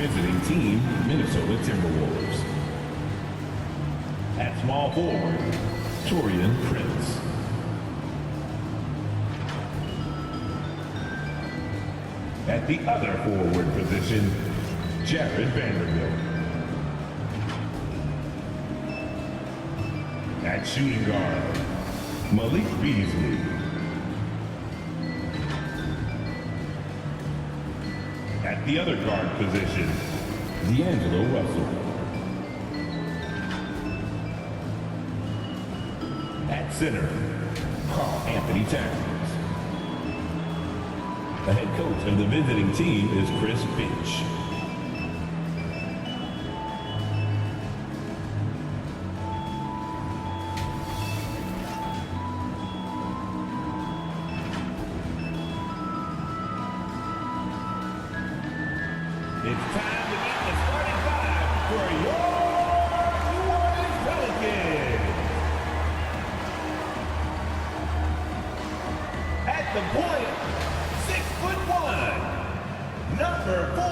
visiting team, Minnesota Timberwolves. At small forward, Taurean Prince. At the other forward position, Jared Vanderbilt. At shooting guard, Malik Beasley. At the other guard position, D'Angelo Russell. At center, Karl-Anthony Towns. The head coach of the visiting team is Chris Finch. It's time to get the starting five for your New Orleans Pelicans. At the point, 6'1", number 4,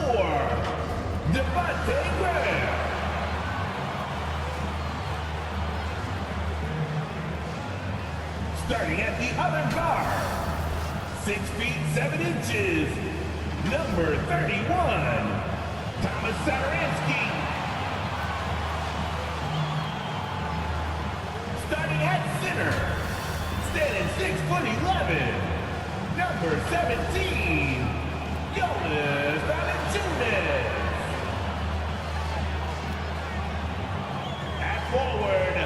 Devontae Graham. Starting at the other guard, 6 feet 7 inches, number 31, Thomas Satoransky. Starting at center, standing 6'11", number 17, Jonas Valanciunas. At forward,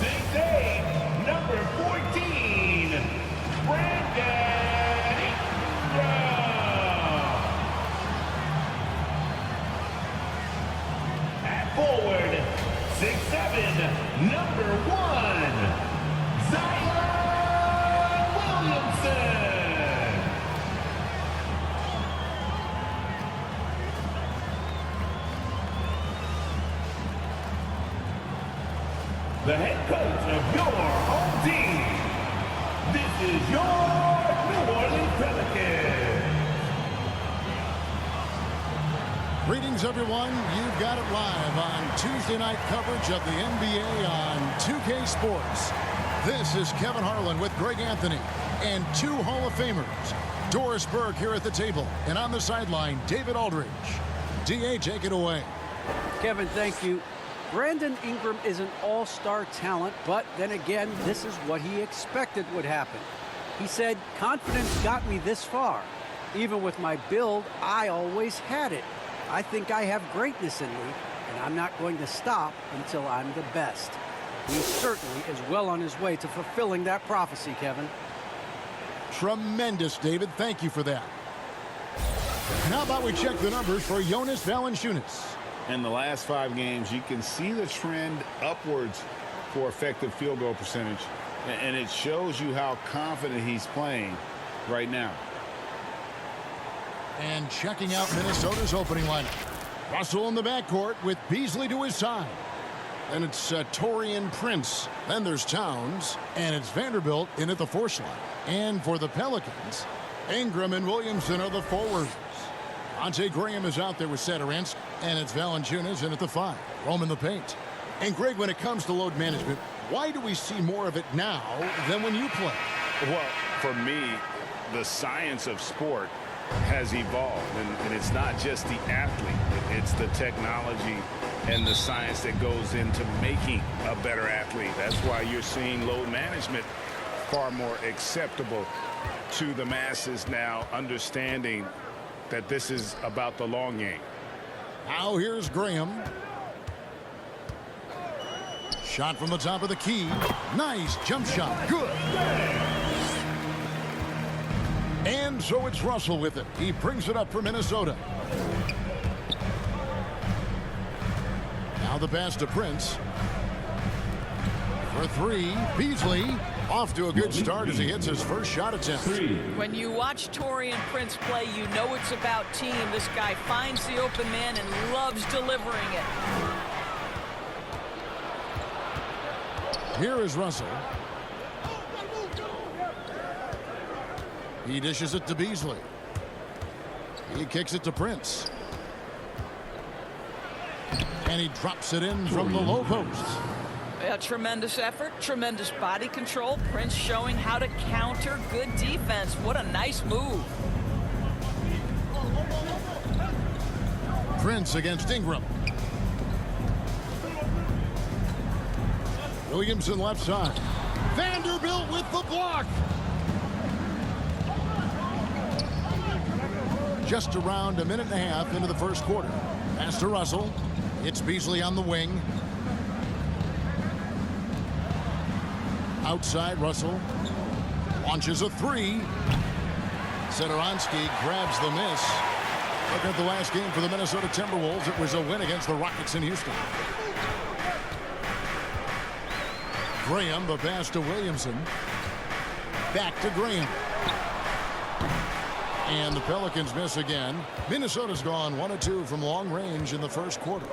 6'8", number 14, Brandon Ingram. Forward, 6'7", number 1, Zion Williamson. The head coach of your home team. This is your New Orleans Pelicans. Greetings, everyone. You've got it live on Tuesday night coverage of the NBA on 2K Sports. This is Kevin Harlan with Greg Anthony and 2 Hall of Famers. Doris Burke here at the table, and on the sideline, David Aldridge. D.A., take it away. Kevin, thank you. Brandon Ingram is an all-star talent, but then again, this is what he expected would happen. He said, confidence got me this far. Even with my build, I always had it. I think I have greatness in me, and I'm not going to stop until I'm the best. He certainly is well on his way to fulfilling that prophecy, Kevin. Tremendous, David. Thank you for that. And how about we check the numbers for Jonas Valanciunas? In the last 5 games, you can see the trend upwards for effective field goal percentage, and it shows you how confident he's playing right now. And checking out Minnesota's opening lineup. Russell in the backcourt with Beasley to his side. And it's Taurean Prince. Then there's Towns. And it's Vanderbilt in at the 4 slot. And for the Pelicans, Ingram and Williamson are the forwards. Devontae Graham is out there with Satoransky. And it's Valanciunas in at the 5. Rome in the paint. And Greg, when it comes to load management, why do we see more of it now than when you play? Well, for me, the science of sport has evolved, and it's not just the athlete, it's the technology and the science that goes into making a better athlete. That's why you're seeing load management far more acceptable to the masses now, understanding that this is about the long game. Now here's Graham. Shot from the top of the key. Nice jump shot. Good. And so it's Russell with it. He brings it up for Minnesota. Now the pass to Prince. For 3, Beasley. Off to a good start as he hits his first shot attempt. When you watch Taurean Prince play, you know it's about team. This guy finds the open man and loves delivering it. Here is Russell. He dishes it to Beasley. He kicks it to Prince. And he drops it in from the low post. A tremendous effort, tremendous body control. Prince showing how to counter good defense. What a nice move. Prince against Ingram. Williamson left side. Vanderbilt with the block. Just around a minute and a half into the first quarter. Pass to Russell. It's Beasley on the wing. Outside, Russell launches a three. Satoransky grabs the miss. Look at the last game for the Minnesota Timberwolves. It was a win against the Rockets in Houston. Graham, the pass to Williamson. Back to Graham. And the Pelicans miss again. Minnesota's gone 1 of 2 from long range in the first quarter.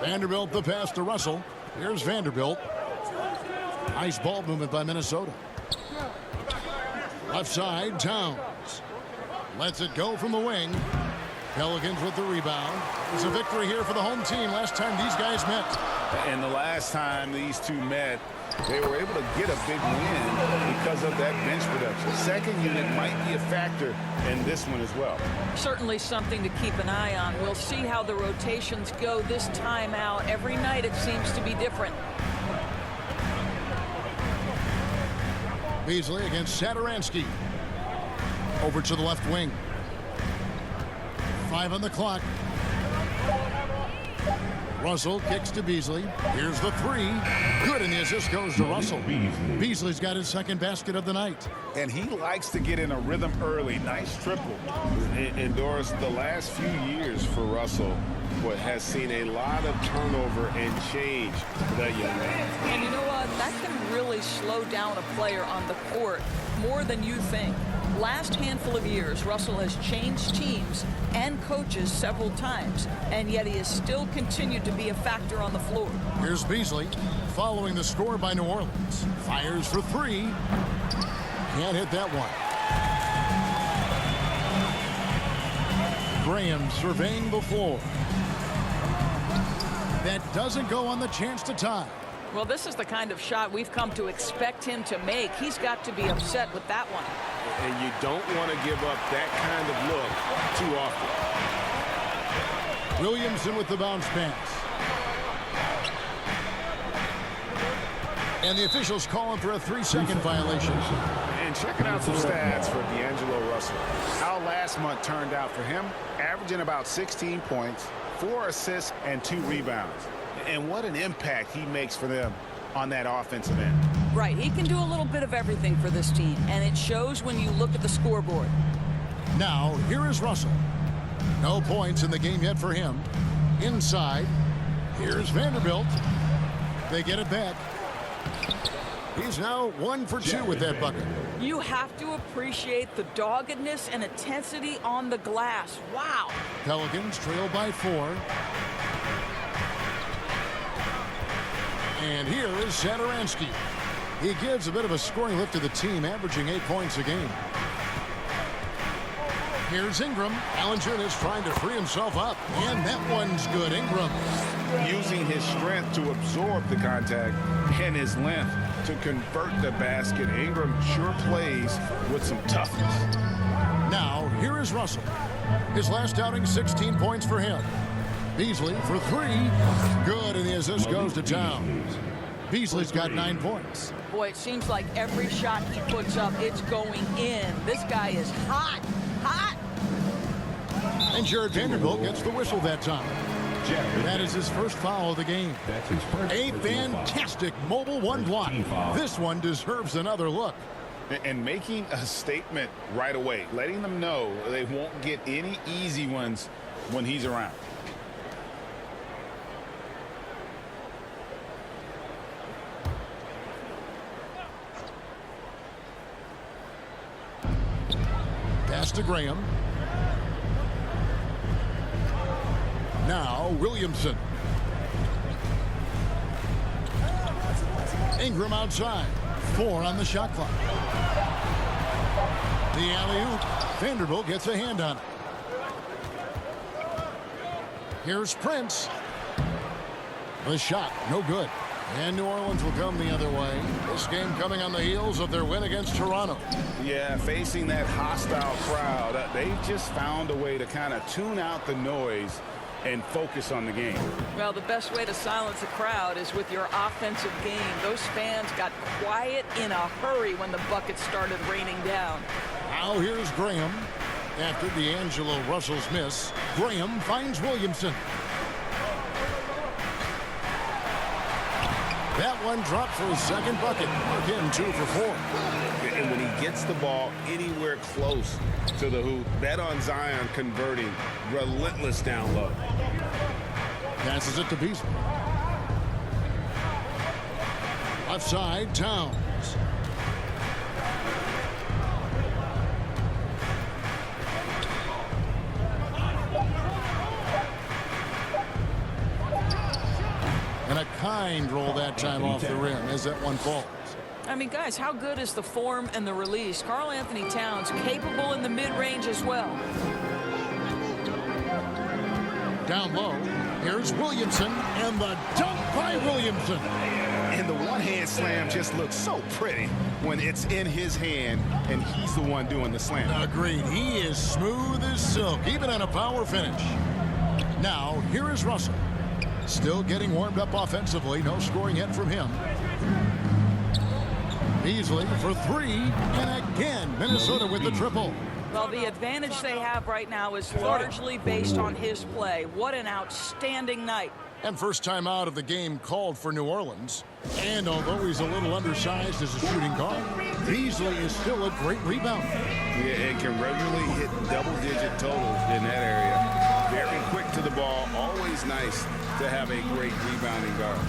Vanderbilt, the pass to Russell. Here's Vanderbilt. Nice ball movement by Minnesota. Left side, Towns. Lets it go from the wing. Pelicans with the rebound. It's a victory here for the home team. Last time these guys met. And the last time these two met, they were able to get a big win because of that bench production. Second unit might be a factor in this one as well. Certainly something to keep an eye on. We'll see how the rotations go this time out. Every night it seems to be different. Beasley against Satoransky. Over to the left wing. 5 on the clock. Russell kicks to Beasley. Here's the three. Good, and the assist goes to Russell. Beasley's got his second basket of the night. And he likes to get in a rhythm early. Nice triple. And Doris, the last few years for Russell has seen a lot of turnover and change for that young man. And you know what? That can really slow down a player on the court more than you think. Last handful of years, Russell has changed teams and coaches several times, and yet he has still continued to be a factor on the floor. Here's Beasley following the score by New Orleans. Fires for three. Can't hit that one. Graham surveying the floor. That doesn't go on the chance to tie. Well, this is the kind of shot we've come to expect him to make. He's got to be upset with that one. And you don't want to give up that kind of look too often. Williamson with the bounce pass. And the officials calling for a 3-second violation. And checking out some stats for D'Angelo Russell. How last month turned out for him, averaging about 16 points, 4 assists, and 2 rebounds. And what an impact he makes for them on that offensive end. Right, he can do a little bit of everything for this team, and it shows when you look at the scoreboard. Now, here is Russell. No points in the game yet for him. Inside, here's Vanderbilt. They get it back. He's now 1 for 2 with that bucket. You have to appreciate the doggedness and intensity on the glass. Wow. Pelicans trail by 4. And here is Satoransky. He gives a bit of a scoring lift to the team, averaging 8 points a game. Here's Ingram. Valanciunas trying to free himself up. And that one's good. Ingram. Using his strength to absorb the contact and his length to convert the basket. Ingram sure plays with some toughness. Now, here is Russell. His last outing, 16 points for him. Beasley for 3. Good, and the assist goes to Towns. Beasley's got 9 points. Boy, it seems like every shot he puts up, it's going in. This guy is hot, hot. And Jared Vanderbilt gets the whistle that time. That is his first foul of the game. A fantastic mobile one block. This one deserves another look. And making a statement right away, letting them know they won't get any easy ones when he's around. Pass to Graham. Now Williamson. Ingram outside. 4 on the shot clock. The alley-oop. Vanderbilt gets a hand on it. Here's Prince. The shot, no good. And New Orleans will come the other way. This game coming on the heels of their win against Toronto. Yeah, facing that hostile crowd, they've just found a way to kind of tune out the noise and focus on the game. Well, the best way to silence a crowd is with your offensive game. Those fans got quiet in a hurry when the buckets started raining down. Now here's Graham. After D'Angelo Russell's miss, Graham finds Williamson. That one dropped for his second bucket. Again, 2 for 4. And when he gets the ball anywhere close to the hoop, bet on Zion converting, relentless down low. Passes it to Beasley. Left side, Towns. And a kind roll that time off the rim as that one falls. I mean, guys, how good is the form and the release? Karl-Anthony Towns capable in the mid-range as well. Down low, here's Williamson, and the dunk by Williamson. And the one-hand slam just looks so pretty when it's in his hand and he's the one doing the slam. Agreed. He is smooth as silk, even on a power finish. Now, here is Russell. Still getting warmed up offensively. No scoring yet from him. Beasley for 3, and again, Minnesota with the triple. Well, the advantage they have right now is largely based on his play. What an outstanding night. And first time out of the game called for New Orleans. And although he's a little undersized as a shooting guard, Beasley is still a great rebounder. Yeah, and can regularly hit double-digit totals in that area. Very quick to the ball. Always nice to have a great rebounding guard.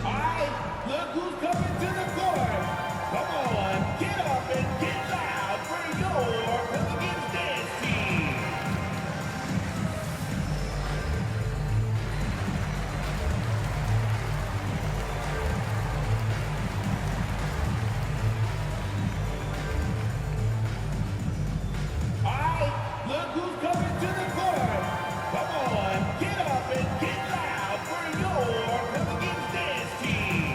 All right, look who's coming to the court. Come on, get up and get loud for your Pelicans dance team. All right, look who's coming to the court. Come on, get up and get loud for your Pelicans dance team.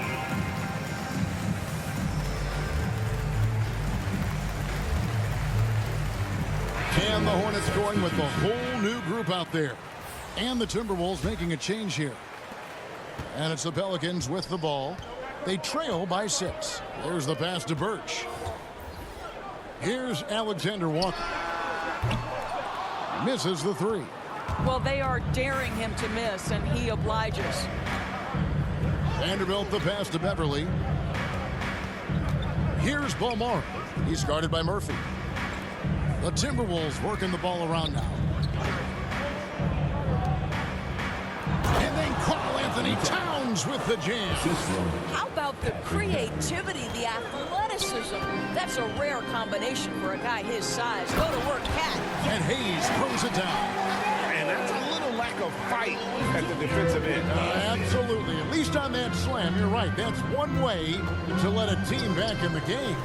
And the Hornets going with the whole new group out there. And the Timberwolves making a change here. And it's the Pelicans with the ball. They trail by 6. There's the pass to Birch. Here's Alexander Walker. Misses the 3. Well, they are daring him to miss, and he obliges. Vanderbilt the pass to Beverly. Here's Balmore. He's guarded by Murphy. The Timberwolves working the ball around now. And then karl-Anthony Towns with the jam. How about the creativity, the athleticism? That's a rare combination for a guy his size. Go to work, Cat. And Hayes throws it down. And that's a little lack of fight at the defensive end. Absolutely. At least on that slam, you're right. That's one way to let a team back in the game.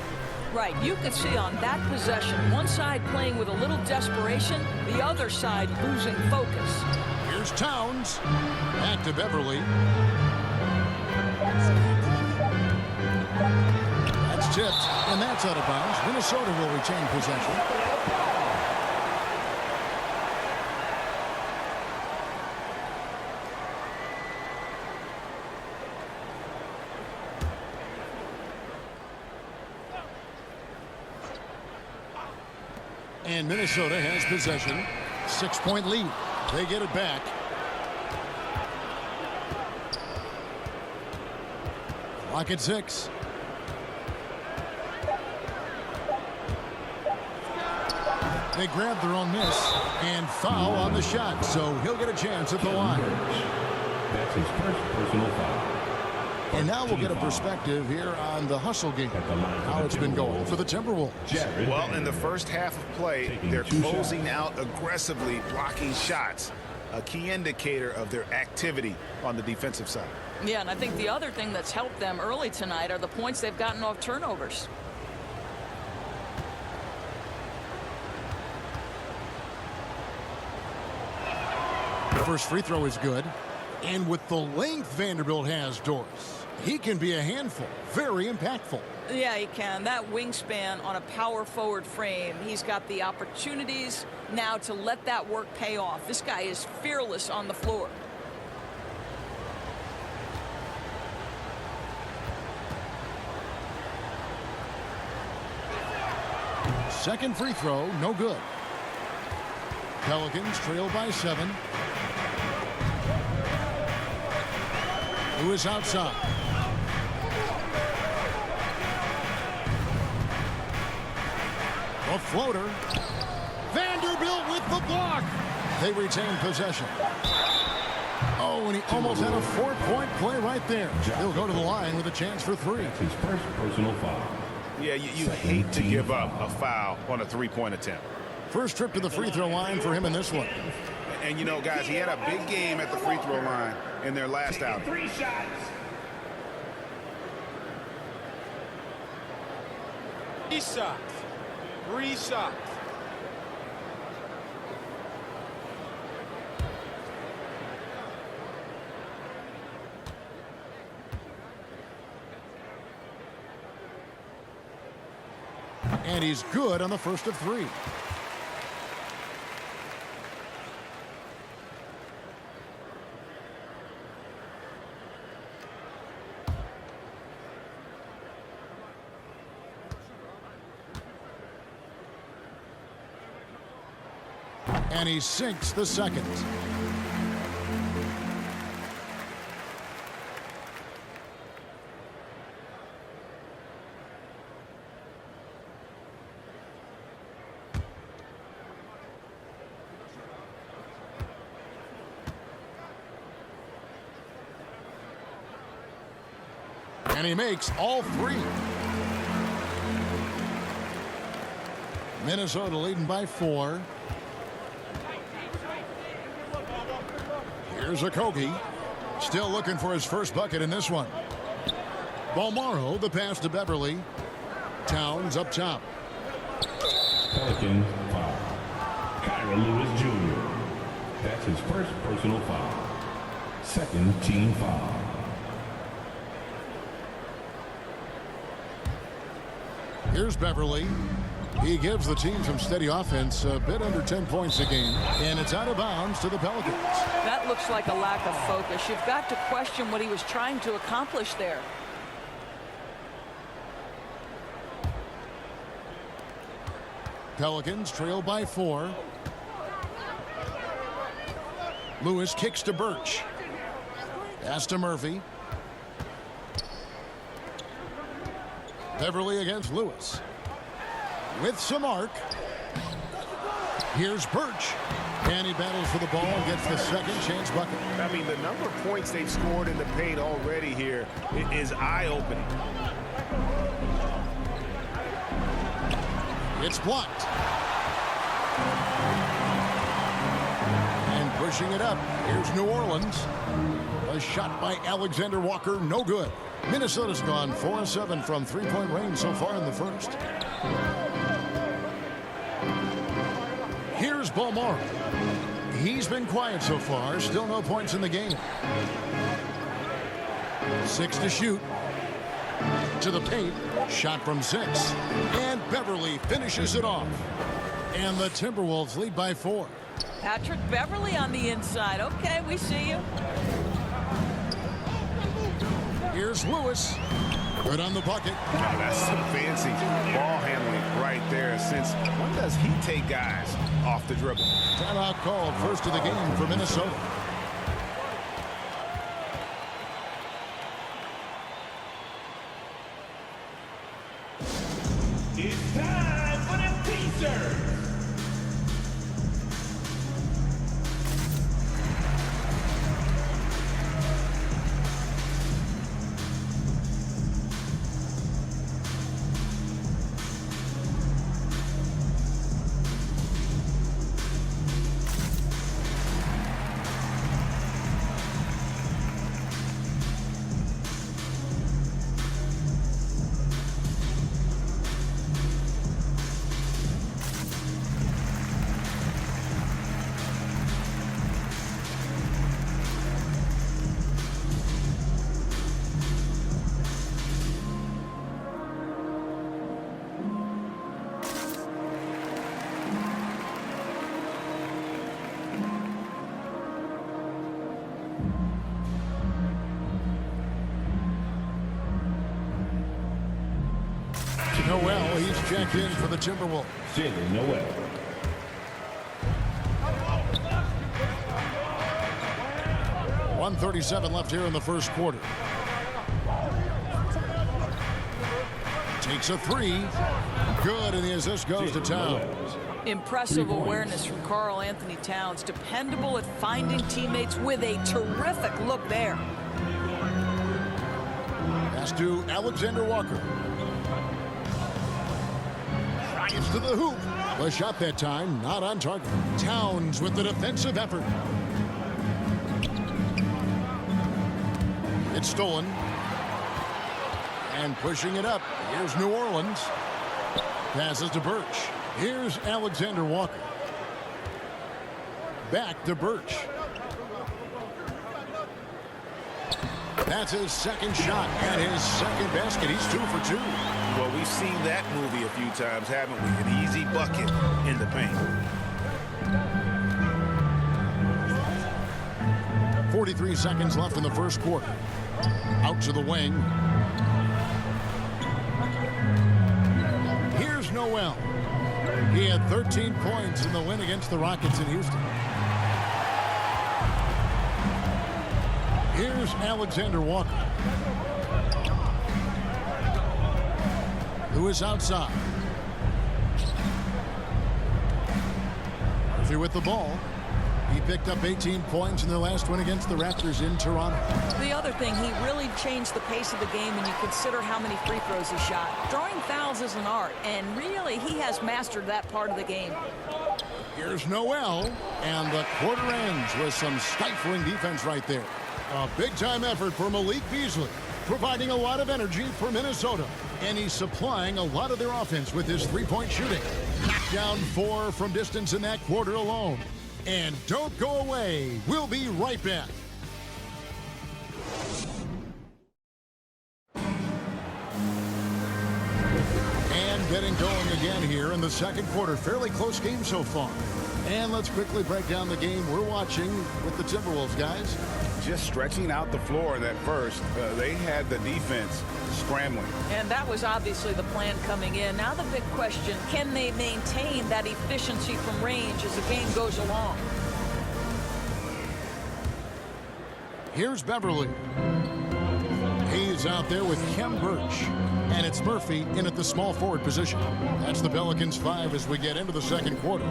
Right, you could see on that possession, one side playing with a little desperation, the other side losing focus. Here's Towns. Back to Beverly. That's tipped, and that's out of bounds. Minnesota will retain possession. And Minnesota has possession. 6-point lead. They get it back. Clock at 6. They grab their own miss and foul on the shot, so he'll get a chance at the line. That's his first personal foul. And now we'll get a perspective here on the hustle game, how it's been going for the Timberwolves. Well, in the first half of play, they're closing out aggressively, blocking shots. a key indicator of their activity on the defensive side. Yeah, and I think the other thing that's helped them early tonight are the points they've gotten off turnovers. The first free throw is good. And with the length Vanderbilt has, Doris, he can be a handful. Very impactful. Yeah, he can. That wingspan on a power forward frame, he's got the opportunities now to let that work pay off. This guy is fearless on the floor. Second free throw, no good. Pelicans trail by 7. Lewis outside. A floater. Vanderbilt with the block. They retain possession. Oh, and he almost had a 4-point play right there. He'll go to the line with a chance for 3. His first personal foul. Yeah, you hate to give up a foul on a three-point attempt. First trip to the free throw line for him in this one. And, you know, guys, he had a big game at the free throw line in their last outing. 3 shots. 3 shots. 3 shots. And he's good on the first of 3. And he sinks the second. And he makes all 3. Minnesota leading by 4. Here's Okogie. Still looking for his first bucket in this one. Balmaro, the pass to Beverly. Towns up top. Pelicans foul. Kyra Lewis Jr. That's his first personal foul. Second team foul. Here's Beverly. He gives the team some steady offense, a bit under 10 points a game, and it's out of bounds to the Pelicans. That looks like a lack of focus. You've got to question what he was trying to accomplish there. Pelicans trail by 4. Lewis kicks to Birch. Pass to Murphy. Beverly against Lewis. With some arc. Here's Birch. And he battles for the ball and gets the second chance bucket. I mean, the number of points they've scored in the paint already here is eye-opening. It's blocked. And pushing it up. Here's New Orleans. A shot by Alexander Walker, no good. Minnesota's gone 4-7 from three-point range so far in the first. Here's Balmaro. He's been quiet so far. Still no points in the game. 6 to shoot. To the paint. Shot from 6. And Beverly finishes it off. And the Timberwolves lead by 4. Patrick Beverly on the inside. Okay, we see you. Here's Lewis. Good on the bucket. Oh, that's some fancy ball handling right there. Since when does he take guys off the dribble? Timeout called, first of the game for Minnesota. It's time for the teaser. Noel, he's checked in for the Timberwolves. Jalen Noel. .137 left here in the first quarter. Takes a three. Good, and the assist goes to Towns. Impressive awareness from Karl-Anthony Towns. Dependable at finding teammates with a terrific look there. Pass to Alexander Walker. Drives to the hoop. The shot that time, not on target. Towns with the defensive effort. It's stolen. And pushing it up. Here's New Orleans. Passes to Birch. Here's Alexander Walker. Back to Birch. That's his second shot and his second basket. He's 2 for 2. Well, we've seen that movie a few times, haven't we? An easy bucket in the paint. 43 seconds left in the first quarter. Out to the wing. Here's Noel. He had 13 points in the win against the Rockets in Houston. Here's Alexander Walker. Who is outside. Murphy with the ball. He picked up 18 points in their last win against the Raptors in Toronto. The other thing, he really changed the pace of the game when you consider how many free throws he shot. Drawing fouls is an art, and really he has mastered that part of the game. Here's Noel, and the quarter ends with some stifling defense right there. A big-time effort for Malik Beasley, providing a lot of energy for Minnesota, and he's supplying a lot of their offense with his three-point shooting. Knocked down 4 from distance in that quarter alone. And don't go away. We'll be right back. And getting going again here in the second quarter. Fairly close game so far. And let's quickly break down the game we're watching with the Timberwolves, guys. Just stretching out the floor in that first. They had the defense scrambling. And that was obviously the plan coming in. Now the big question, can they maintain that efficiency from range as the game goes along? Here's Beverly. He's out there with Kem Birch. And it's Murphy in at the small forward position. That's the Pelicans 5 as we get into the second quarter.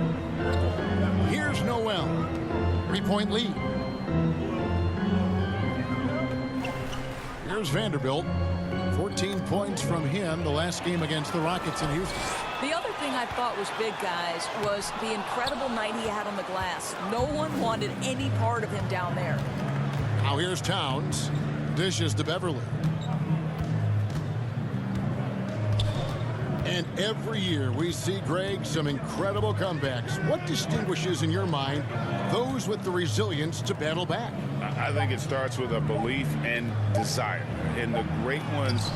Here's Noel. 3-point lead. Here's Vanderbilt. 14 points from him the last game against the Rockets in Houston. The other thing I thought was big, guys, was the incredible night he had on the glass. No one wanted any part of him down there. Now here's Towns. Dishes to Beverly. And every year we see, Greg, some incredible comebacks. What distinguishes, in your mind, those with the resilience to battle back? I think it starts with a belief and desire. And the great ones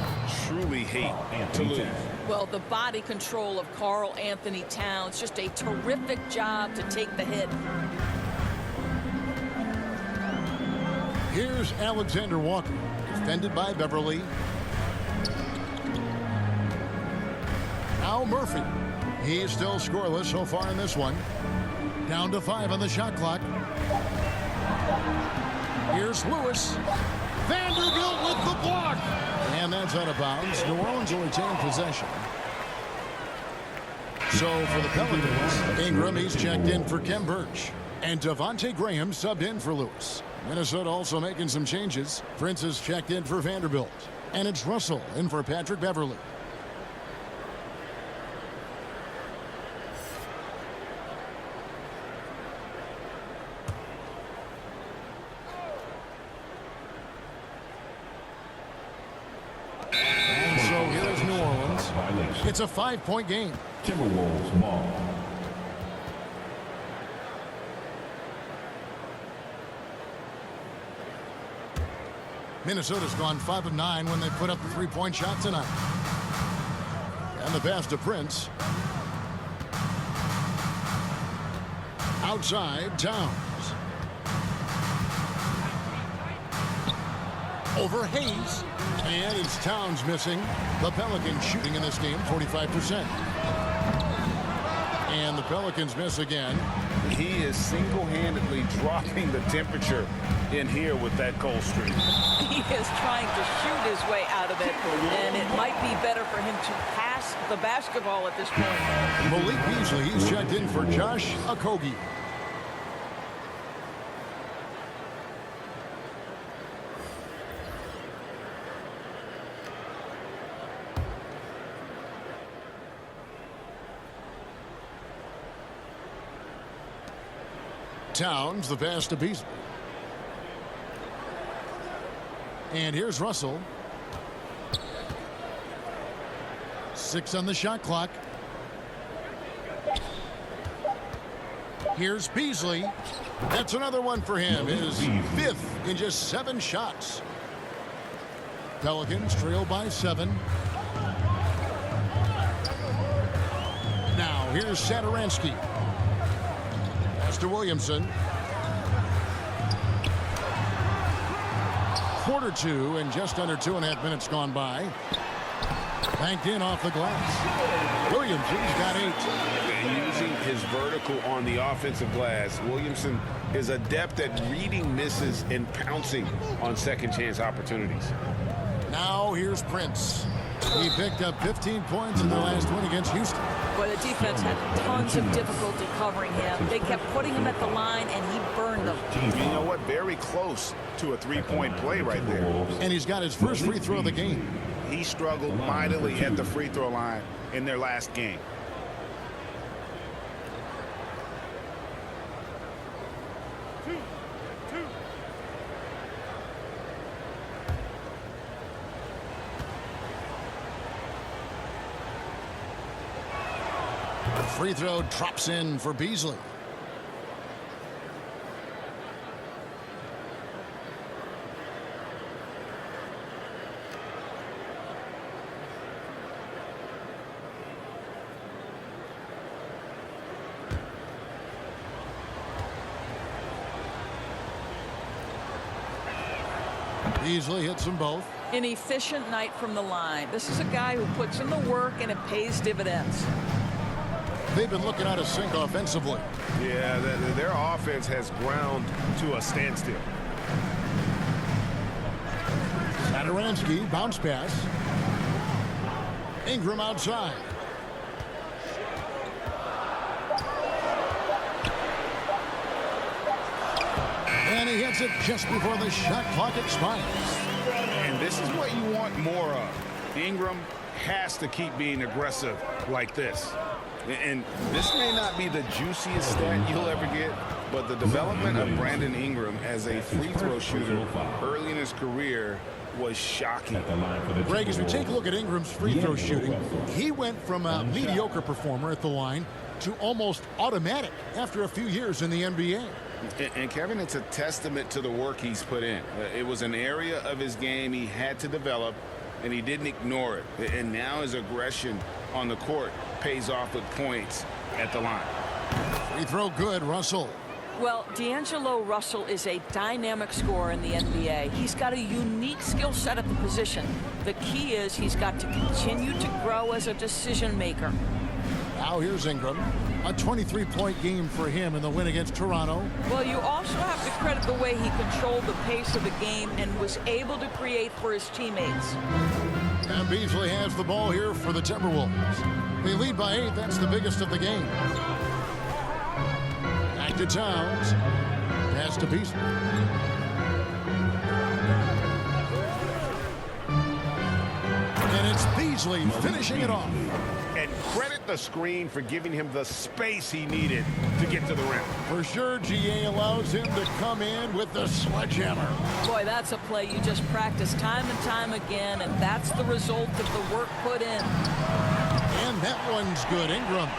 truly hate to lose. Well, the body control of Karl-Anthony Towns, just a terrific job to take the hit. Here's Alexander Walker, defended by Beverly. Now Murphy. He's still scoreless so far in this one. Down to 5 on the shot clock. Here's Lewis. Vanderbilt with the block. And that's out of bounds. New Orleans will retain possession. So for the Pelicans, Ingram, he's checked in for Kem Birch. And Devontae Graham subbed in for Lewis. Minnesota also making some changes. Prince is checked in for Vanderbilt. And it's Russell in for Patrick Beverly. And so here's New Orleans. It's a 5-point game. Timberwolves ball. Minnesota's gone 5 of 9 when they put up the 3-point shot tonight. And the pass to Prince. Outside, Towns. Over Hayes. And it's Towns missing. The Pelicans shooting in this game 45%. And the Pelicans miss again. He is single-handedly dropping the temperature in here with that cold streak. He is trying to shoot his way out of it, and it might be better for him to pass the basketball at this point. Malik Beasley, he's checked in for Josh Okogie. Towns, the pass to Beasley. And here's Russell. 6 on the shot clock. Here's Beasley. That's another one for him. His 5th in just 7 shots. Pelicans trail by 7. Now here's Satoransky. To Williamson. 1/4 and just under 2.5 minutes gone by. Banked in off the glass. Williamson's got 8. And using his vertical on the offensive glass, Williamson is adept at reading misses and pouncing on second chance opportunities. Now here's Prince. He picked up 15 points in their last win against Houston. Boy, the defense had tons of difficulty covering him. They kept putting him at the line, and he burned them. You know what? Very close to a 3-point play right there. And he's got his first free throw of the game. He struggled mightily at the free throw line in their last game. Free throw drops in for Beasley. Beasley hits them both. An efficient night from the line. This is a guy who puts in the work, and it pays dividends. They've been looking out of sync offensively. Yeah, their offense has ground to a standstill. Satoransky, bounce pass. Ingram outside. And he hits it just before the shot clock expires. And this is what you want more of. Ingram has to keep being aggressive like this. And this may not be the juiciest stat you'll ever get, but the development of Brandon Ingram as a free throw shooter early in his career was shocking. Greg, as we take a look at Ingram's free throw shooting, he went from a mediocre performer at the line to almost automatic after a few years in the NBA. And Kevin, it's a testament to the work he's put in. It was an area of his game he had to develop, and he didn't ignore it. And now his aggression on the court pays off with points at the line. Free throw good, Russell. Well, D'Angelo Russell is a dynamic scorer in the NBA. He's got a unique skill set at the position. The key is he's got to continue to grow as a decision maker. Now here's Ingram. A 23-point game for him in the win against Toronto. Well, you also have to credit the way he controlled the pace of the game and was able to create for his teammates. And Beasley has the ball here for the Timberwolves. They lead by 8. That's the biggest of the game. Back to Towns. Pass to Beasley. And it's Beasley finishing it off. And credit the screen for giving him the space he needed to get to the rim. For sure, GA allows him to come in with the sledgehammer. Boy, that's a play you just practice time and time again, and that's the result of the work put in. And that one's good. Ingram.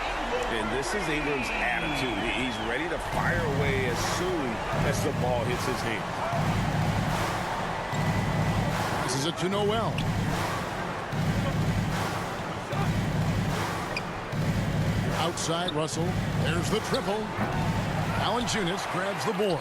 And this is Ingram's attitude. He's ready to fire away as soon as the ball hits his hand. This is it to Noel. Outside Russell. There's the triple. Valanciunas grabs the board.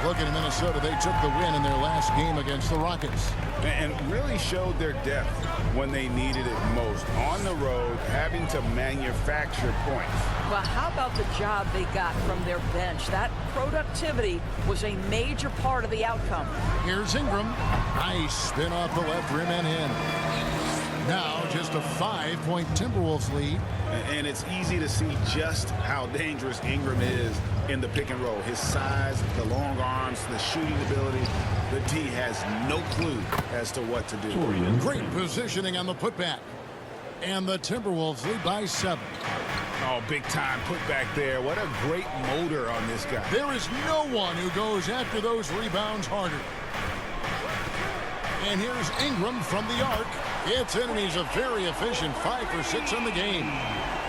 Looking at Minnesota, they took the win in their last game against the Rockets. And really showed their depth when they needed it most. On the road, having to manufacture points. Well, how about the job they got from their bench? That productivity was a major part of the outcome. Here's Ingram. Nice spin off the left rim and in. Now just a 5-point Timberwolves lead. And it's easy to see just how dangerous Ingram is in the pick and roll. His size, the long arms, the shooting ability. The D has no clue as to what to do. Great positioning on the putback. And the Timberwolves lead by 7. Oh, big time putback there. What a great motor on this guy. There is no one who goes after those rebounds harder. And here's Ingram from the arc. It's in, and he's a very efficient 5 for 6 on the game.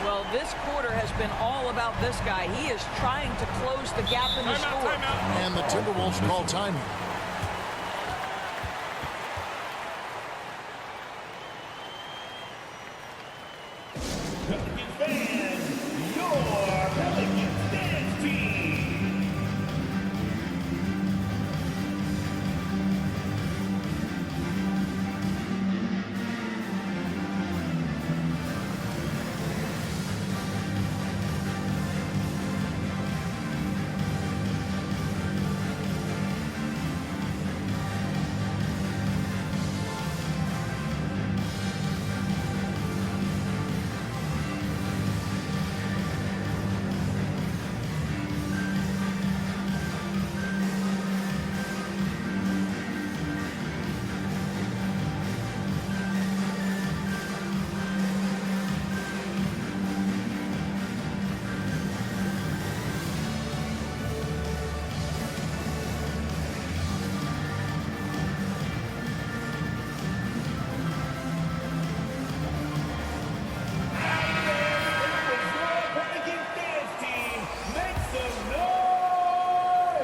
Well, this quarter has been all about this guy. He is trying to close the gap in the score. And the Timberwolves call time. Pelicans fans, your Pelicans dance team. Pelicans dance team, make some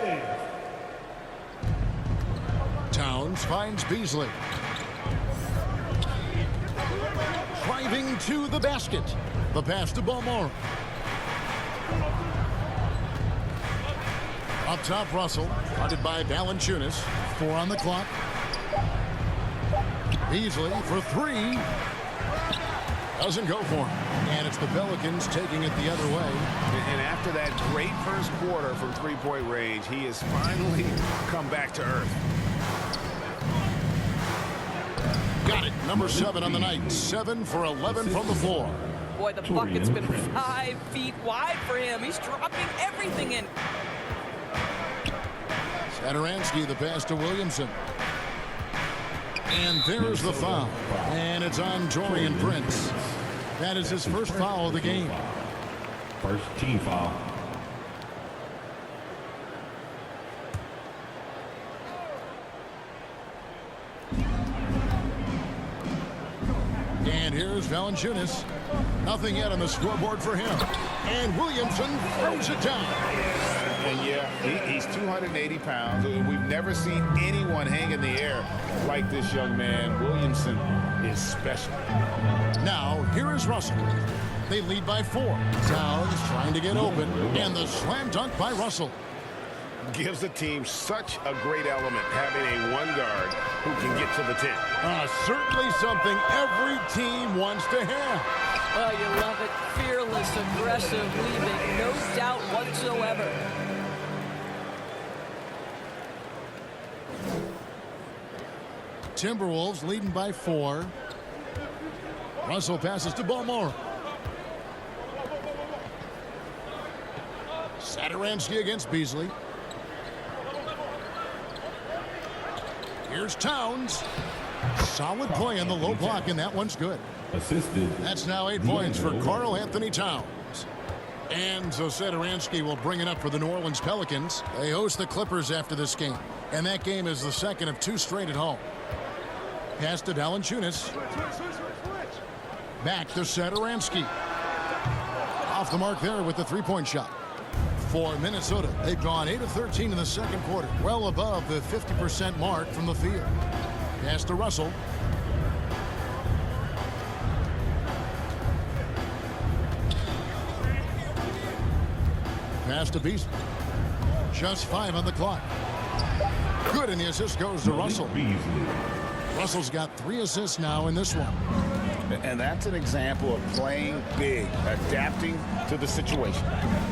noise! Towns finds Beasley. Driving to the basket. The pass to Baltimore. Up top, Russell. Funded by Valanciunas. 4 on the clock. Beasley for 3. Doesn't go for him. And it's the Pelicans taking it the other way. And after that great first quarter from three-point range, he has finally come back to earth. Got it. Number 7 on the night. 7 for 11 from the floor. Boy, the bucket's been 5 feet wide for him. He's dropping everything in. Satoransky, the pass to Williamson. And there's the foul. And it's on Taurean Prince. That is his first foul of the game. First team foul. And here's Valanciunas. Nothing yet on the scoreboard for him. And Williamson throws it down. And yeah, he's 280 pounds. We've never seen anyone hang in the air like this young man. Williamson is special. Now, here is Russell. They lead by 4. Towns trying to get open. And the slam dunk by Russell. Gives the team such a great element having a one guard who can get to the 10. Certainly something every team wants to have. Oh, you love it. Fearless, aggressive, leaving no doubt whatsoever. Timberwolves leading by 4. Russell passes to Baltimore. Satoransky against Beasley. Here's Towns. Solid play on the low block, and that one's good. Assisted. That's now 8 points for Karl-Anthony Towns. And so Satoransky will bring it up for the New Orleans Pelicans. They host the Clippers after this game. And that game is the second of 2 straight at home. Pass to Valanciunas. Back to Satoransky. Off the mark there with the 3-point shot. For Minnesota, they've gone 8 of 13 in the second quarter. Well above the 50% mark from the field. Pass to Russell. Pass to Beasley. Just 5 on the clock. Good, and the assist goes to Russell. Beasley. Russell's got 3 assists now in this one. And that's an example of playing big, adapting to the situation.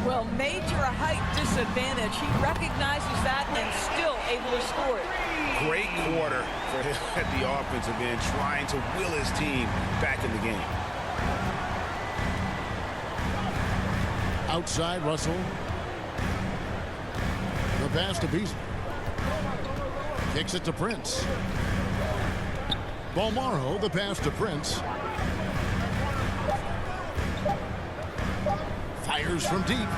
Well, major height disadvantage. He recognizes that and still able to score it. Great quarter for him at the offensive end, trying to will his team back in the game. Outside, Russell. The pass to Beasley. Kicks it to Prince. Balmaro, the pass to Prince. Fires from deep.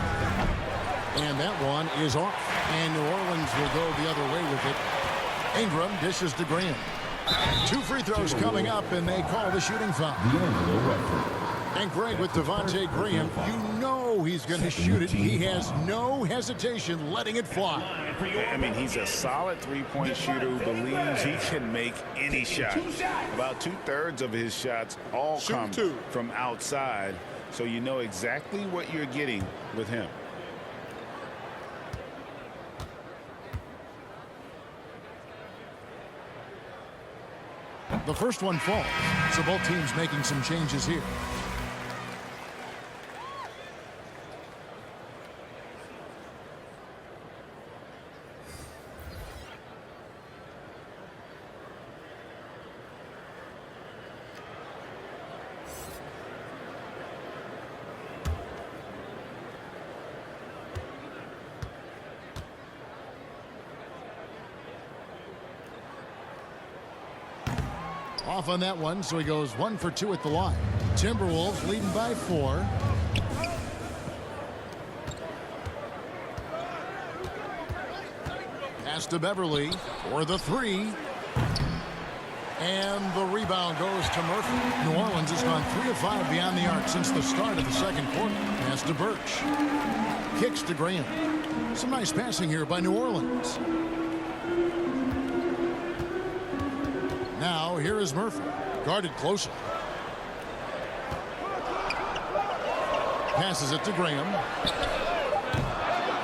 And that one is off. And New Orleans will go the other way with it. Ingram dishes to Graham. 2 free throws coming up, and they call the shooting foul. And Greg, with Devontae Graham, you know he's going to shoot it. He has no hesitation letting it fly. I mean, he's a solid three-point shooter who believes he can make any shot. About 2/3 of his shots all come from outside, so you know exactly what you're getting with him. The first one falls, so both teams making some changes here. Off on that one, so he goes 1 for 2 at the line. Timberwolves leading by 4. Pass to Beverly for the 3. And the rebound goes to Murphy. New Orleans has gone 3 of 5 beyond the arc since the start of the second quarter. Pass to Birch. Kicks to Graham. Some nice passing here by New Orleans. Now, here is Murphy, guarded closely. Passes it to Graham.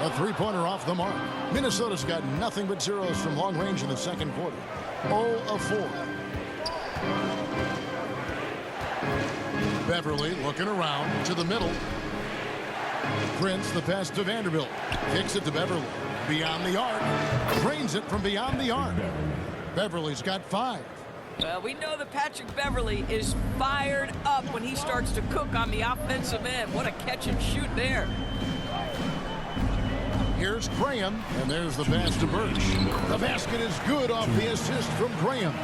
A 3-pointer off the mark. Minnesota's got nothing but zeros from long range in the second quarter. 0 of 4. Beverly looking around to the middle. Prince, the pass to Vanderbilt. Kicks it to Beverly. Beyond the arc. Drains it from beyond the arc. Beverly's got 5. Well, we know that Patrick Beverly is fired up when he starts to cook on the offensive end. What a catch and shoot there. Here's Graham, and there's the pass to Birch. The basket is good off the assist from Graham.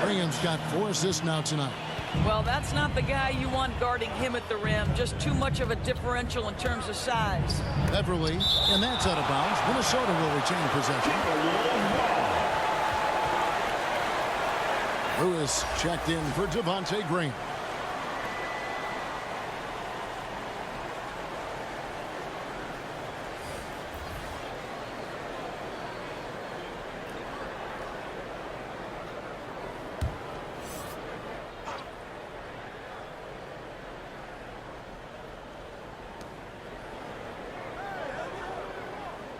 Graham's got 4 assists now tonight. Well, that's not the guy you want guarding him at the rim. Just too much of a differential in terms of size. Beverly, and that's out of bounds. Minnesota will retain possession. Lewis checked in for Devontae Graham.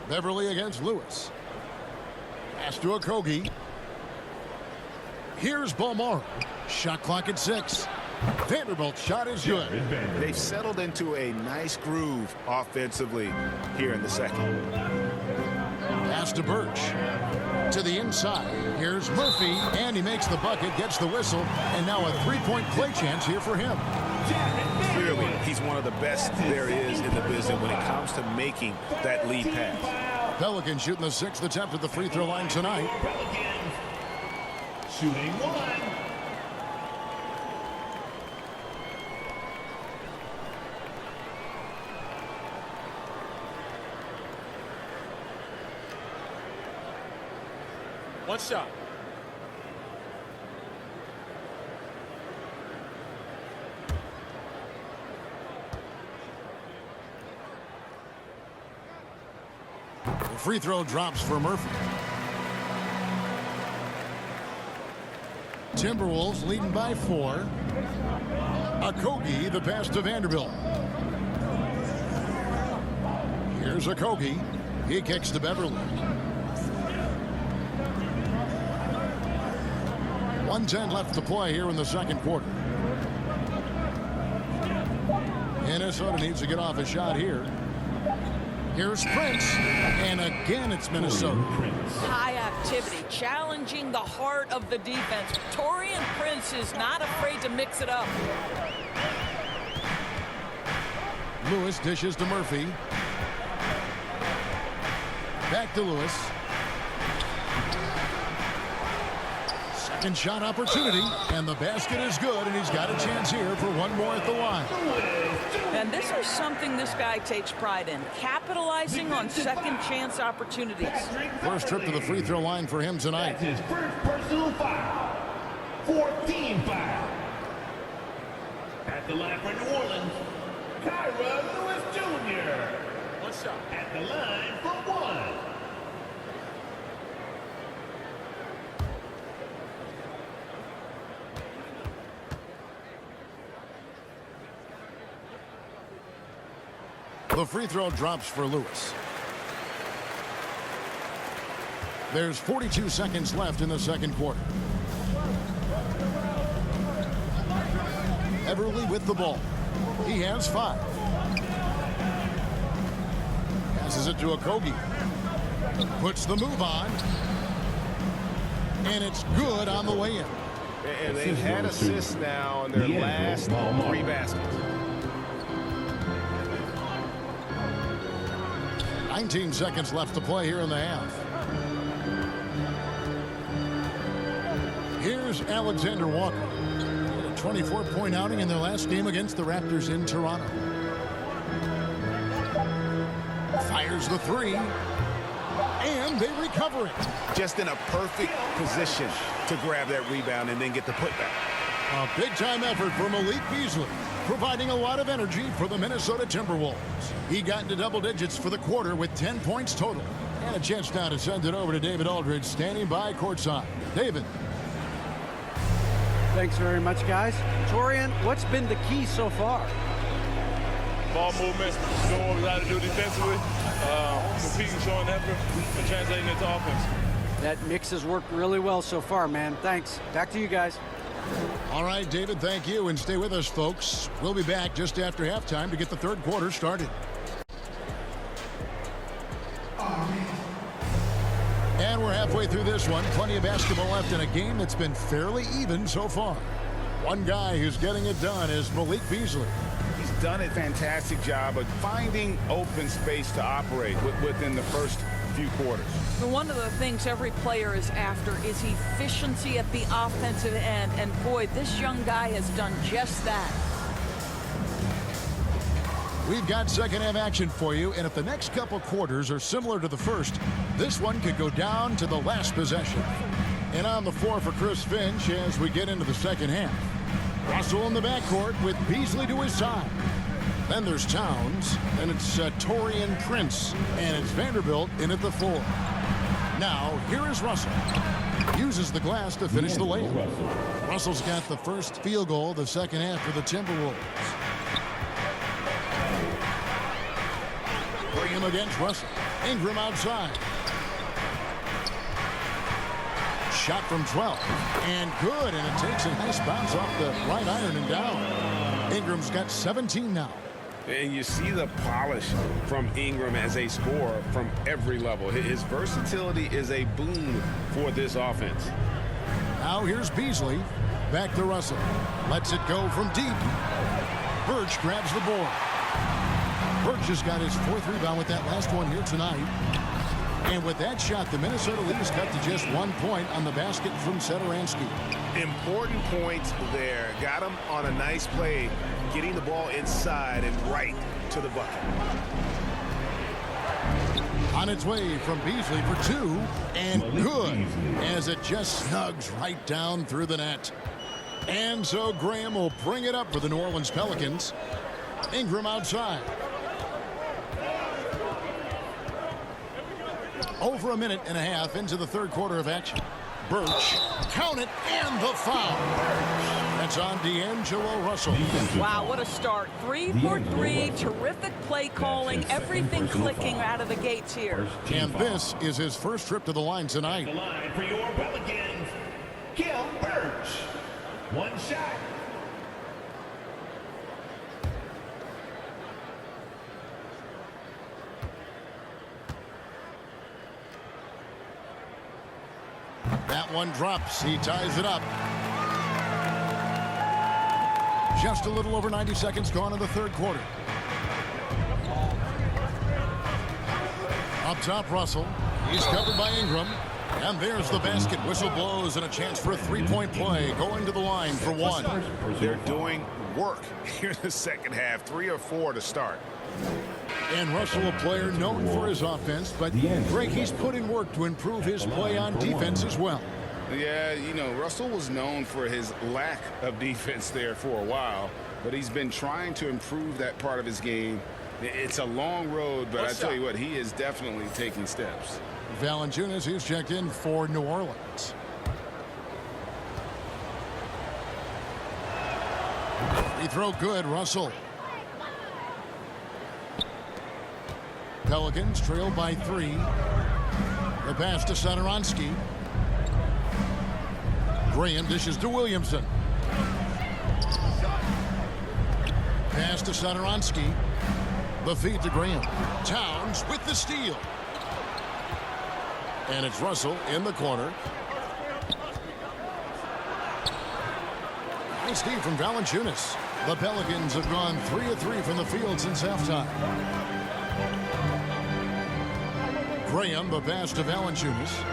Beverly against Lewis. Pass to Okogie. Here's Balmaro. Shot clock at 6. Vanderbilt's shot is good. They've settled into a nice groove offensively here in the second. Pass to Birch. To the inside. Here's Murphy, and he makes the bucket, gets the whistle, and now a 3-point play chance here for him. Clearly, he's one of the best there is in the business when it comes to making that lead pass. Pelicans shooting the 6th attempt at the free throw line tonight. Shooting 1. One shot. The free throw drops for Murphy. Timberwolves leading by 4. Okogie, the pass to Vanderbilt. Here's Okogie. He kicks to Beverly. 1:10 left to play here in the second quarter. Minnesota needs to get off a shot here. Here's Prince, and again it's Minnesota. High activity, challenging the heart of the defense. Taurean Prince is not afraid to mix it up. Lewis dishes to Murphy. Back to Lewis. Second shot opportunity, and the basket is good, and he's got a chance here for one more at the line. And this is something this guy takes pride in, capitalizing on second chance opportunities. First trip to the free throw line for him tonight. That's his first personal foul. 14 foul. At the line for New Orleans, Lewis Jr. What's up? At the line for one. The free throw drops for Lewis. There's 42 seconds left in the second quarter. Everly with the ball. He has 5. Passes it to Okogie. Puts the move on. And it's good on the way in. And they've had assists now in their last 3 baskets. 19 seconds left to play here in the half. Here's Alexander Walker. A 24-point outing in their last game against the Raptors in Toronto. Fires the 3. And they recover it. Just in a perfect position to grab that rebound and then get the putback. A big-time effort for Malik Beasley, providing a lot of energy for the Minnesota Timberwolves. He got into double digits for the quarter with 10 points total. And a chance now to send it over to David Aldridge, standing by courtside. David. Thanks very much, guys. Taurean, what's been the key so far? Ball movement, doing what we got to do defensively, competing, showing effort, and translating into offense. That mix has worked really well so far, man. Thanks. Back to you guys. All right, David, thank you, and stay with us, folks. We'll be back just after halftime to get the third quarter started. And we're halfway through this one. Plenty of basketball left in a game that's been fairly even so far. One guy who's getting it done is Malik Beasley. He's done a fantastic job of finding open space to operate within the first few quarters. One of the things every player is after is efficiency at the offensive end. And boy, this young guy has done just that. We've got second half action for you, and if the next couple quarters are similar to the first, this one could go down to the last possession. And on the floor for Chris Finch as we get into the second half. Russell in the backcourt with Beasley to his side. Then there's Towns, and it's Taurean Prince, and it's Vanderbilt in at the 4. Now, here is Russell. Uses the glass to finish the layup. Russell's got the first field goal of the second half for the Timberwolves. Bring him against Russell. Ingram outside. Shot from 12. And good, and it takes a nice bounce off the right iron and down. Ingram's got 17 now. And you see the polish from Ingram as a scorer from every level. His versatility is a boon for this offense. Now here's Beasley. Back to Russell. Lets it go from deep. Birch grabs the board. Birch has got his 4th rebound with that last one here tonight. And with that shot, the Minnesota lead is cut to just 1 point on the basket from Satoransky. Important points there. Got him on a nice play, getting the ball inside and right to the bucket. On its way from Beasley for 2, and good, as it just snugs right down through the net. And so Graham will bring it up for the New Orleans Pelicans. Ingram outside. Over a minute and a half into the third quarter of action. Birch, count it, and the foul. That's on D'Angelo Russell. Wow, what a start. 3 for 3, terrific play calling, everything clicking out of the gates here. And this is his first trip to the line tonight. The line for your Pelicans, Birch. One shot. That one drops. He ties it up. Just a little over 90 seconds gone in the third quarter. Up top, Russell. He's covered by Ingram. And there's the basket. Whistle blows and a chance for a three-point play. Going to the line for one. They're doing work here in the second half. 3 or 4 to start. And Russell, a player known for his offense, but Greg, he's put in work to improve his play on defense as well. Yeah, you know, Russell was known for his lack of defense there for a while, but he's been trying to improve that part of his game. It's a long road, but I tell you what, he is definitely taking steps. Valanciunas, he's checked in for New Orleans. Free throw good, Russell. Pelicans trail by 3. The pass to Satoransky. Graham dishes to Williamson. Pass to Satoransky. The feed to Graham. Towns with the steal. And it's Russell in the corner. Nice D from Valanciunas. The Pelicans have gone 3 of 3 from the field since halftime. Graham, the pass to Valanciunas.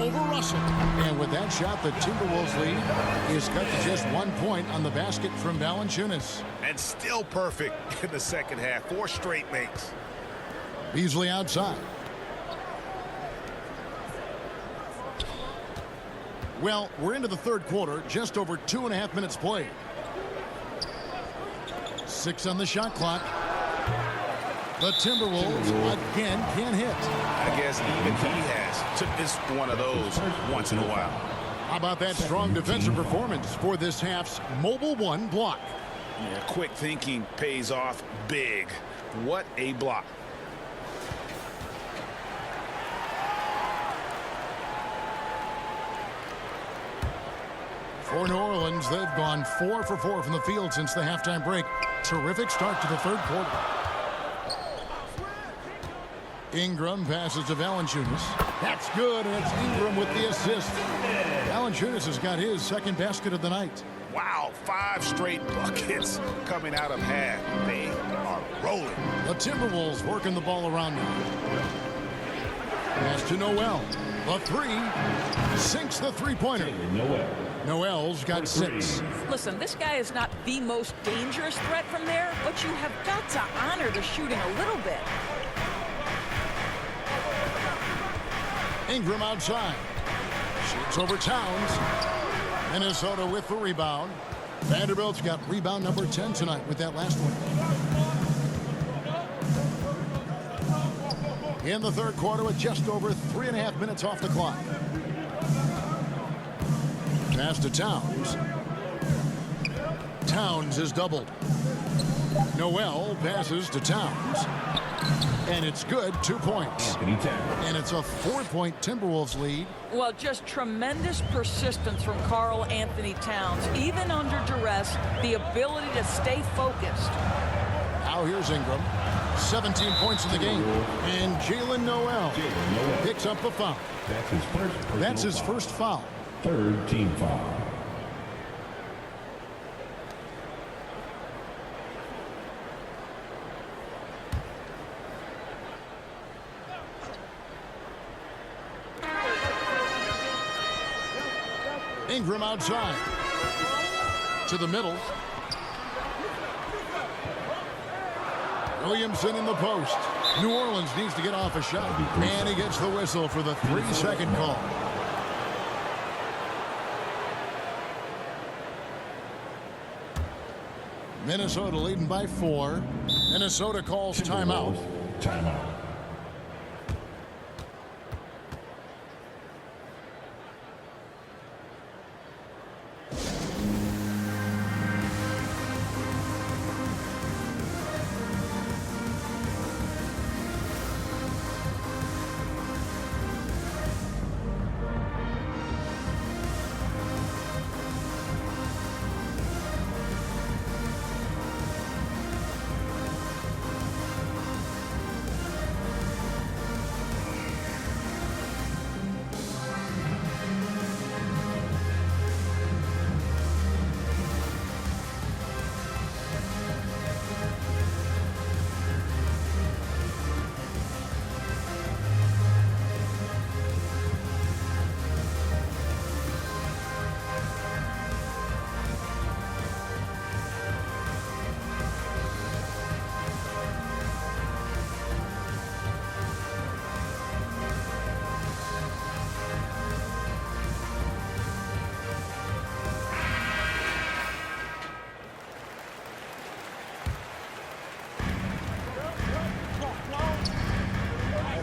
Over Russell. And with that shot, the Timberwolves lead is cut to just 1 point on the basket from Valanciunas. And still perfect in the second half. 4 straight makes. Beasley outside. Well, we're into the third quarter, just over 2.5 minutes played. 6 on the shot clock. The Timberwolves again can't hit. I guess even he has to miss one of those once in a while. How about that strong defensive performance for this half's mobile 1 block? Yeah, quick thinking pays off big. What a block. For New Orleans, they've gone 4 for 4 from the field since the halftime break. Terrific start to the third quarter. Ingram passes to Valanciunas. That's good, and it's Ingram with the assist. Valanciunas has got his second basket of the night. Wow, 5 straight buckets coming out of half. They are rolling. The Timberwolves working the ball around now. Pass to Noel. The 3 sinks the three-pointer. Noel's got 6. Listen, this guy is not the most dangerous threat from there, but you have got to honor the shooting a little bit. Ingram outside. Shoots over Towns. Minnesota with the rebound. Vanderbilt's got rebound number 10 tonight with that last one. In the third quarter with just over 3.5 minutes off the clock. Pass to Towns. Towns is doubled. Noel passes to Towns. And it's good, 2 points. And it's a 4-point Timberwolves lead. Well, just tremendous persistence from Karl-Anthony Towns. Even under duress, the ability to stay focused. Now here's Ingram. 17 points in the game. And Jalen Noel picks up the foul. That's his first foul. Third team foul. Ingram outside. To the middle. Williamson in the post. New Orleans needs to get off a shot. And he gets the whistle for the 3-second call. Minnesota leading by 4. Minnesota calls timeout. Timeout.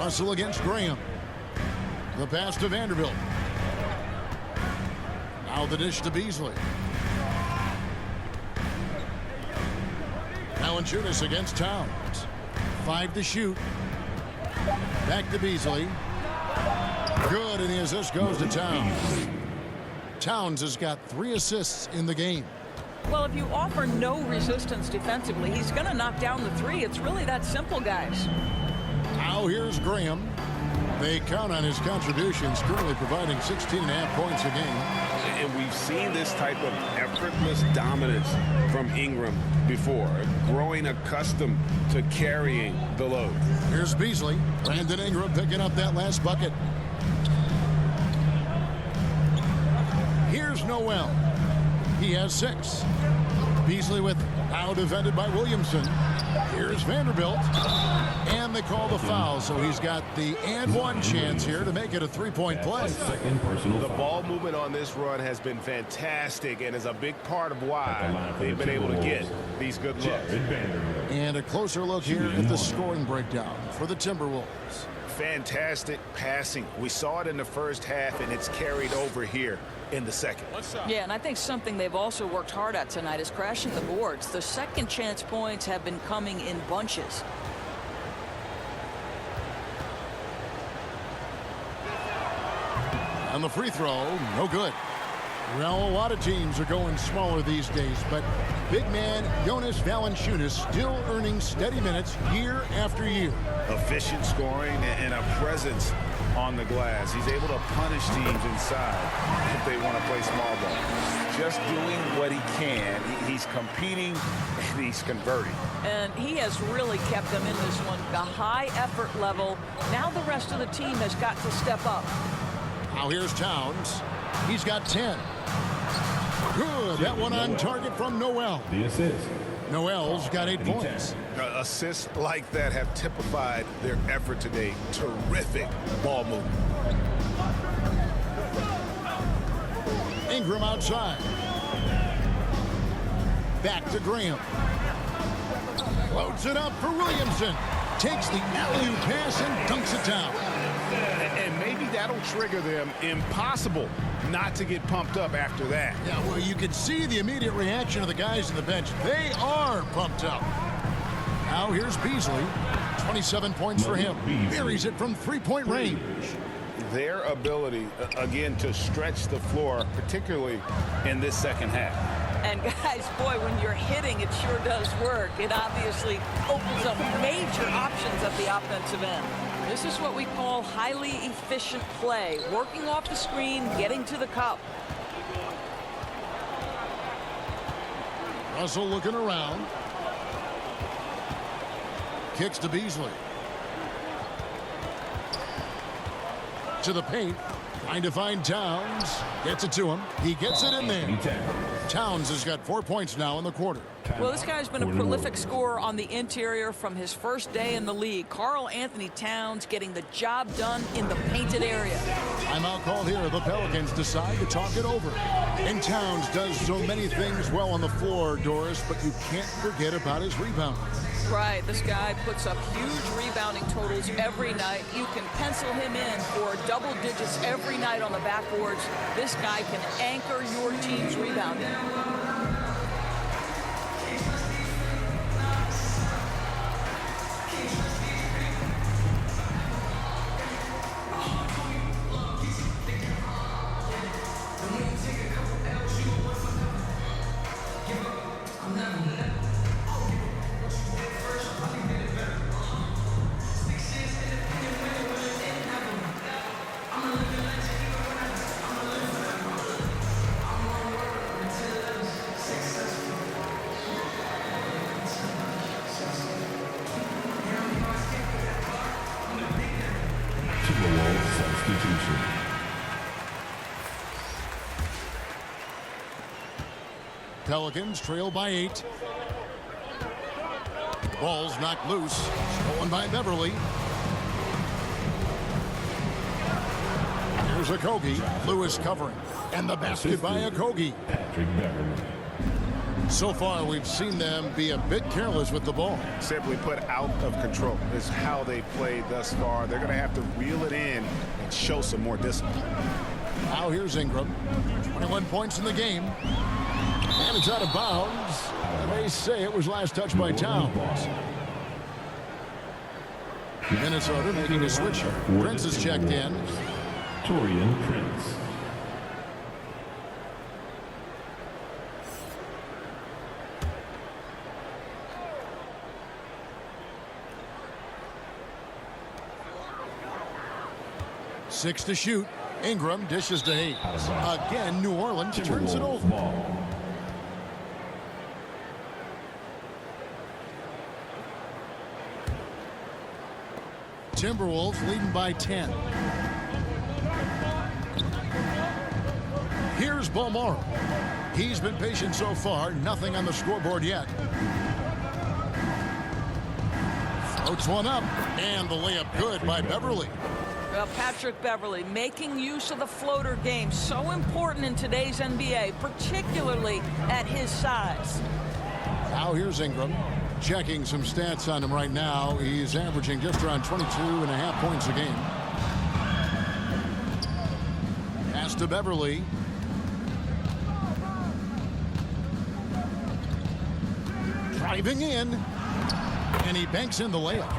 Russell against Graham. The pass to Vanderbilt. Now the dish to Beasley. Valanciunas against Towns. 5 to shoot. Back to Beasley. Good, and the assist goes to Towns. Towns has got 3 assists in the game. Well, if you offer no resistance defensively, he's going to knock down the 3. It's really that simple, guys. Now here's Graham. They count on his contributions, currently providing 16.5 points a game. And we've seen this type of effortless dominance from Ingram before, growing accustomed to carrying the load. Here's Beasley. Brandon Ingram picking up that last bucket. Here's Noel. He has 6. Beasley with now defended by Williamson. Here's Vanderbilt. And they call the foul, so he's got the and one chance here to make it a 3-point play. The ball movement on this run has been fantastic and is a big part of why they've been able to get these good looks. And a closer look here at the scoring breakdown for the Timberwolves. Fantastic passing. We saw it in the first half, and it's carried over here in the second. Yeah, and I think something they've also worked hard at tonight is crashing the boards. The second chance points have been coming in bunches. And the free throw, no good. Well, a lot of teams are going smaller these days, but big man Jonas Valanciunas still earning steady minutes year after year. Efficient scoring and a presence on the glass. He's able to punish teams inside if they want to play small ball. Just doing what he can. He's competing and he's converting. And he has really kept them in this one. The high effort level. Now the rest of the team has got to step up. Now here's Towns. He's got 10. Good. That one on target from Noel. The assist. Noel's got 8 points. Assists like that have typified their effort today. Terrific ball movement. Ingram outside. Back to Graham. Loads it up for Williamson. Takes the alley-oop pass and dunks it down. And maybe that'll trigger them. Impossible not to get pumped up after that. Yeah, well, you can see the immediate reaction of the guys on the bench. They are pumped up. Now here's Beasley. 27 points for him. Buries it from 3-point range. Their ability, again, to stretch the floor, particularly in this second half. And guys, boy, when you're hitting, it sure does work. It obviously opens up major options at the offensive end. This is what we call highly efficient play. Working off the screen, getting to the cup. Russell looking around. Kicks to Beasley. To the paint. Trying to find Towns. Gets it to him. He gets it in there. Towns has got 4 points now in the quarter. Well, this guy's been a prolific scorer on the interior from his first day in the league. Karl-Anthony Towns getting the job done in the painted area. Timeout called here. The Pelicans decide to talk it over. And Towns does so many things well on the floor, Doris, but you can't forget about his rebounding. Right, this guy puts up huge rebounding totals every night. You can pencil him in for double digits every night on the backboards. This guy can anchor your team's rebounding. Pelicans trail by 8. Ball's knocked loose. Stolen by Beverly. Here's Okogie. Lewis covering. And the basket by Okogie. Patrick Beverly. So far, we've seen them be a bit careless with the ball. Simply put, out of control is how they played thus far. They're going to have to reel it in and show some more discipline. Now here's Ingram. 21 points in the game. And it's out of bounds. They say it was last touched by Towns. Minnesota making a switch. Prince is checked in. Torian Prince. Six to shoot. Ingram dishes to Hayes. Again, New Orleans turns it over. Timberwolves leading by 10. Here's Balmora. He's been patient so far. Nothing on the scoreboard yet. Floats one up. And the layup good by Beverly. Well, Patrick Beverly making use of the floater game. So important in today's NBA, particularly at his size. Now here's Ingram. Checking some stats on him right now. He's averaging just around 22.5 points a game. Pass to Beverly. Driving in. And he banks in the layup.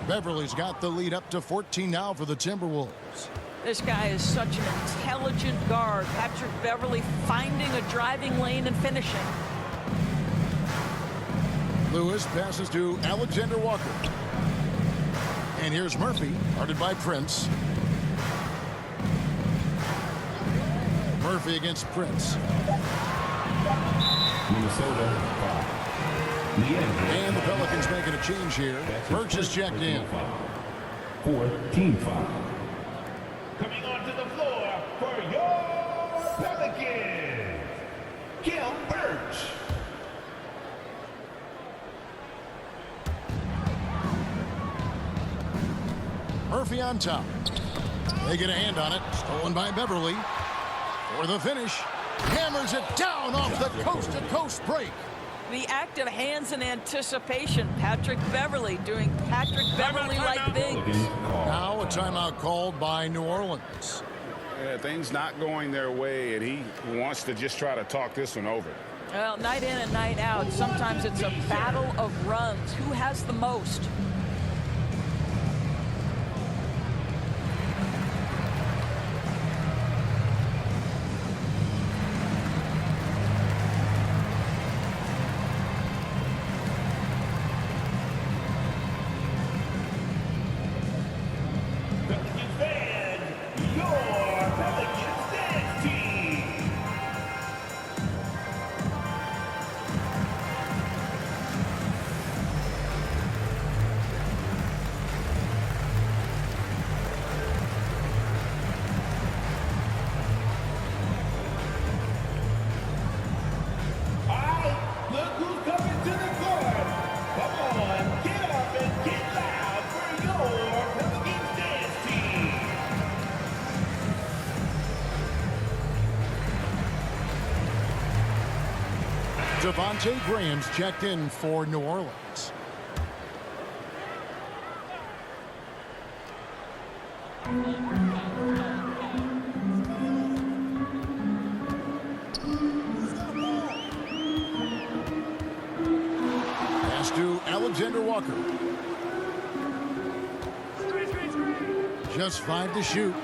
Beverly's got the lead up to 14 now for the Timberwolves. This guy is such an intelligent guard. Patrick Beverly finding a driving lane and finishing. Lewis passes to Alexander Walker. And here's Murphy, guarded by Prince. Murphy against Prince. Minnesota 5. And the Pelicans making a change here. Birch is checked in. 4-team foul. Coming onto the floor for your Pelicans, Gil Birch. Murphy on top. They get a hand on it. Stolen by Beverly. For the finish. Hammers it down off the coast-to-coast break. The active hands in anticipation. Patrick Beverly doing Patrick Beverly-like things. Now a timeout called by New Orleans. Yeah, things not going their way, and he wants to just try to talk this one over. Well, night in and night out, sometimes it's a battle of runs. Who has the most? Devontae Graham's checked in for New Orleans. Pass to Alexander Walker. Just 5 to shoot.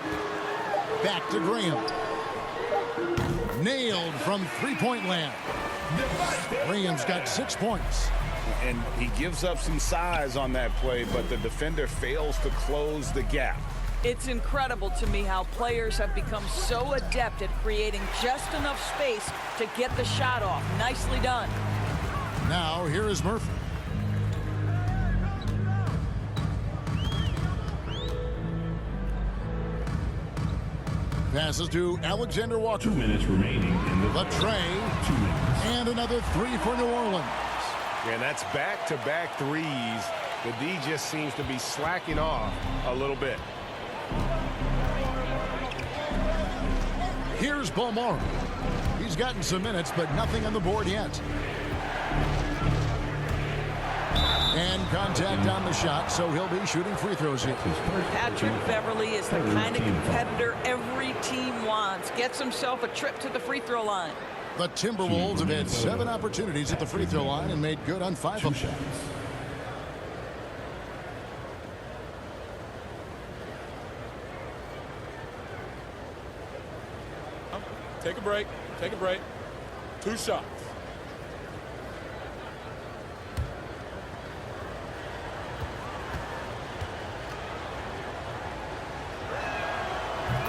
Back to Graham. Nailed from three-point land. Graham's got 6 points. And he gives up some size on that play, but the defender fails to close the gap. It's incredible to me how players have become so adept at creating just enough space to get the shot off. Nicely done. Now here is Murphy. Passes to Alexander Walker. 2 minutes remaining in the Latre. 2 minutes. And another three for New Orleans. And that's back-to-back threes. The D just seems to be slacking off a little bit. Here's Balmora. He's gotten some minutes, but nothing on the board yet. And contact on the shot, so he'll be shooting free throws here. Patrick Beverley is the kind of competitor every team wants. Gets himself a trip to the free throw line. The Timberwolves have had 7 opportunities at the free throw line and made good on 5 of them. Take a break. Take a break. 2 shots.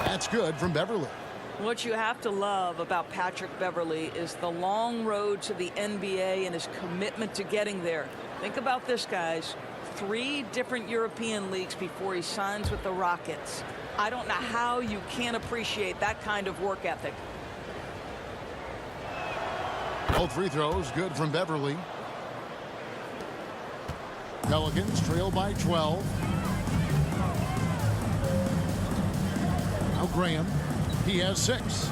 That's good from Beverly. What you have to love about Patrick Beverly is the long road to the NBA and his commitment to getting there. Think about this, guys. 3 different European leagues before he signs with the Rockets. I don't know how you can't appreciate that kind of work ethic. Both free throws good from Beverly. Pelicans trail by 12. Now Graham. He has 6.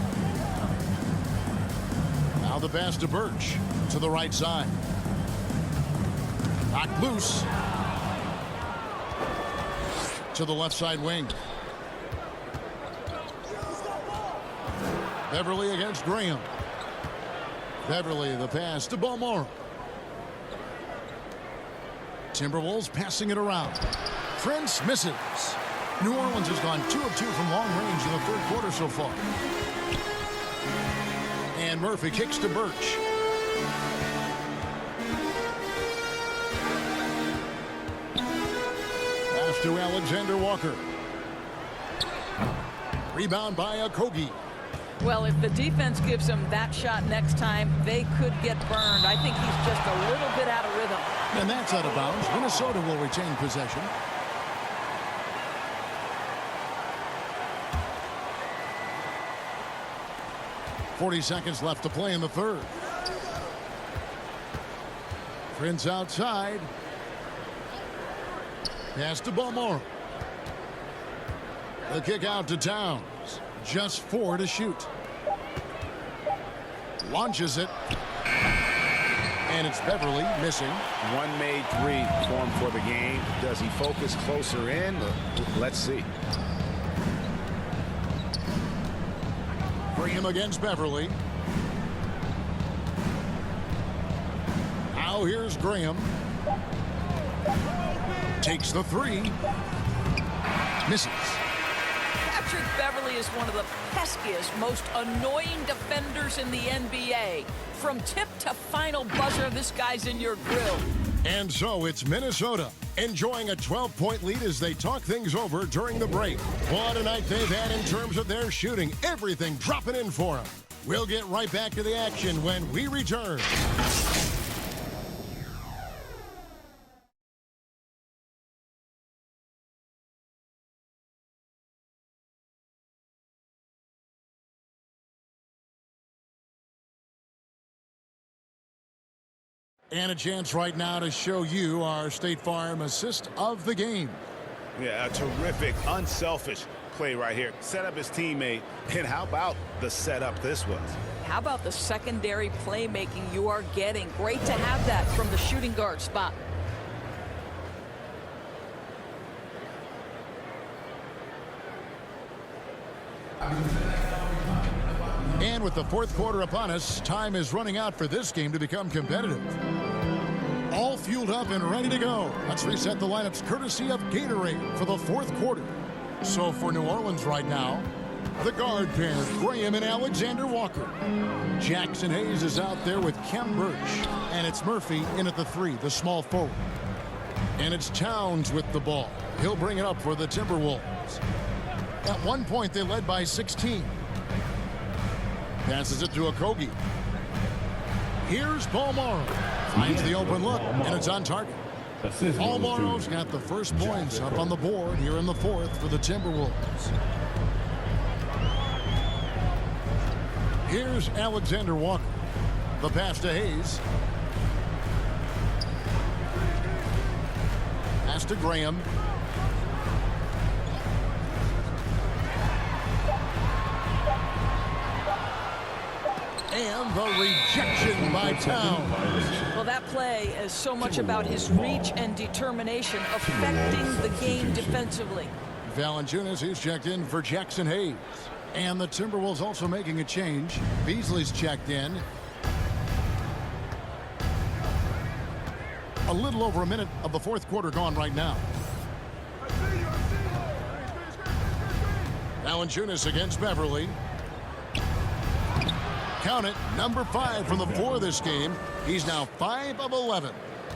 Now the pass to Birch to the right side. Knocked loose to the left side wing. Beverly against Graham. Beverly the pass to Balmore. Timberwolves passing it around. Prince misses. New Orleans has gone 2 of 2 from long range in the 3rd quarter so far. And Murphy kicks to Birch. Pass to Alexander Walker. Rebound by Okogie. Well, if the defense gives him that shot next time, they could get burned. I think he's just a little bit out of rhythm. And that's out of bounds. Minnesota will retain possession. .40 seconds left to play in the 3rd. Prince outside. Pass to Balmore. The kick out to Towns. Just 4 to shoot. Launches it. And it's Beverly missing. 1 made 3 for him for the game. Does he focus closer in? Let's see. Graham against Beverly. Now here's Graham. Takes the 3. Misses. Patrick Beverly is one of the peskiest, most annoying defenders in the NBA. From tip to final buzzer, this guy's in your grill. And so it's Minnesota enjoying a 12-point lead as they talk things over during the break. What a night they've had in terms of their shooting. Everything dropping in for them. We'll get right back to the action when we return. And a chance right now to show you our State Farm assist of the game. Yeah, a terrific, unselfish play right here. Set up his teammate. And how about the setup this was? How about the secondary playmaking you are getting? Great to have that from the shooting guard spot. And with the 4th quarter upon us, time is running out for this game to become competitive. All fueled up and ready to go. Let's reset the lineups courtesy of Gatorade for the 4th quarter. So for New Orleans right now, the guard pair, Graham and Alexander Walker. Jackson Hayes is out there with Khem Birch. And it's Murphy in at the 3, the small forward. And it's Towns with the ball. He'll bring it up for the Timberwolves. At one point, they led by 16. Passes it to Okogie. Here's Balmore. Finds the open look, and it's on target. Balmore's got the first points up on the board here in the 4th for the Timberwolves. Here's Alexander Walker. The pass to Hayes. Pass to Graham. And the rejection by Towns. Well, that play is so much about his reach and determination affecting the game defensively. Valanciunas, he's checked in for Jackson Hayes. And the Timberwolves also making a change. Beasley's checked in. A little over a minute of the fourth quarter gone right now. Valanciunas against Beverly. Count it, number 5 from the floor this game. He's now 5 of 11.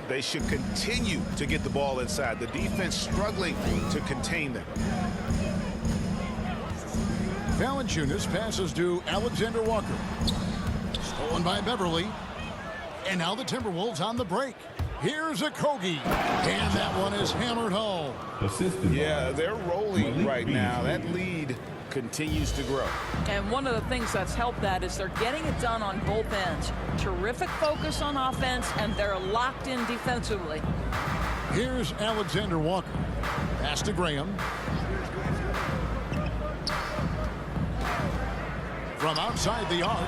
They should continue to get the ball inside. The defense struggling to contain them. Valanciunas passes to Alexander Walker. Stolen by Beverly. And now the Timberwolves on the break. Here's a Kogi. And that one is hammered home. Yeah, they're rolling right now. That lead continues to grow. And one of the things that's helped that is they're getting it done on both ends. Terrific focus on offense, and they're locked in defensively. Here's Alexander Walker. Pass to Graham. From outside the arc.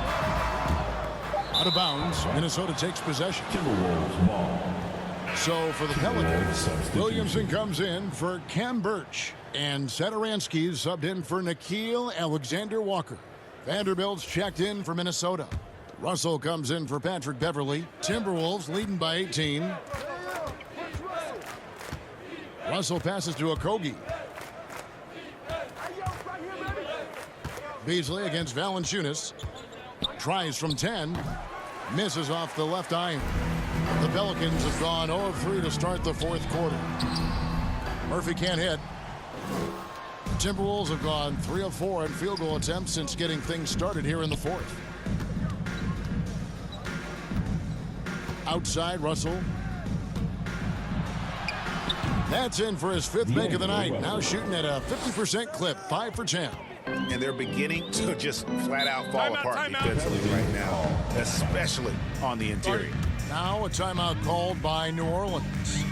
Out of bounds. Minnesota takes possession. Timberwolves ball. So for the Pelicans, Williamson comes in for Cam Birch. And Satoransky's subbed in for Nickeil Alexander-Walker. Vanderbilt's checked in for Minnesota. Russell comes in for Patrick Beverly. Timberwolves leading by 18. Russell passes to Okogie. Beasley against Valanciunas. Tries from 10. Misses off the left iron. The Pelicans have gone 0 of 3 to start the fourth quarter. Murphy can't hit. The Timberwolves have gone 3 of 4 in field goal attempts since getting things started here in the fourth. Outside, Russell. That's in for his 5th make of the night. Now shooting at a 50% clip, 5 for 10. And they're beginning to just flat out fall apart defensively right now, especially on the interior. Now a timeout called by New Orleans.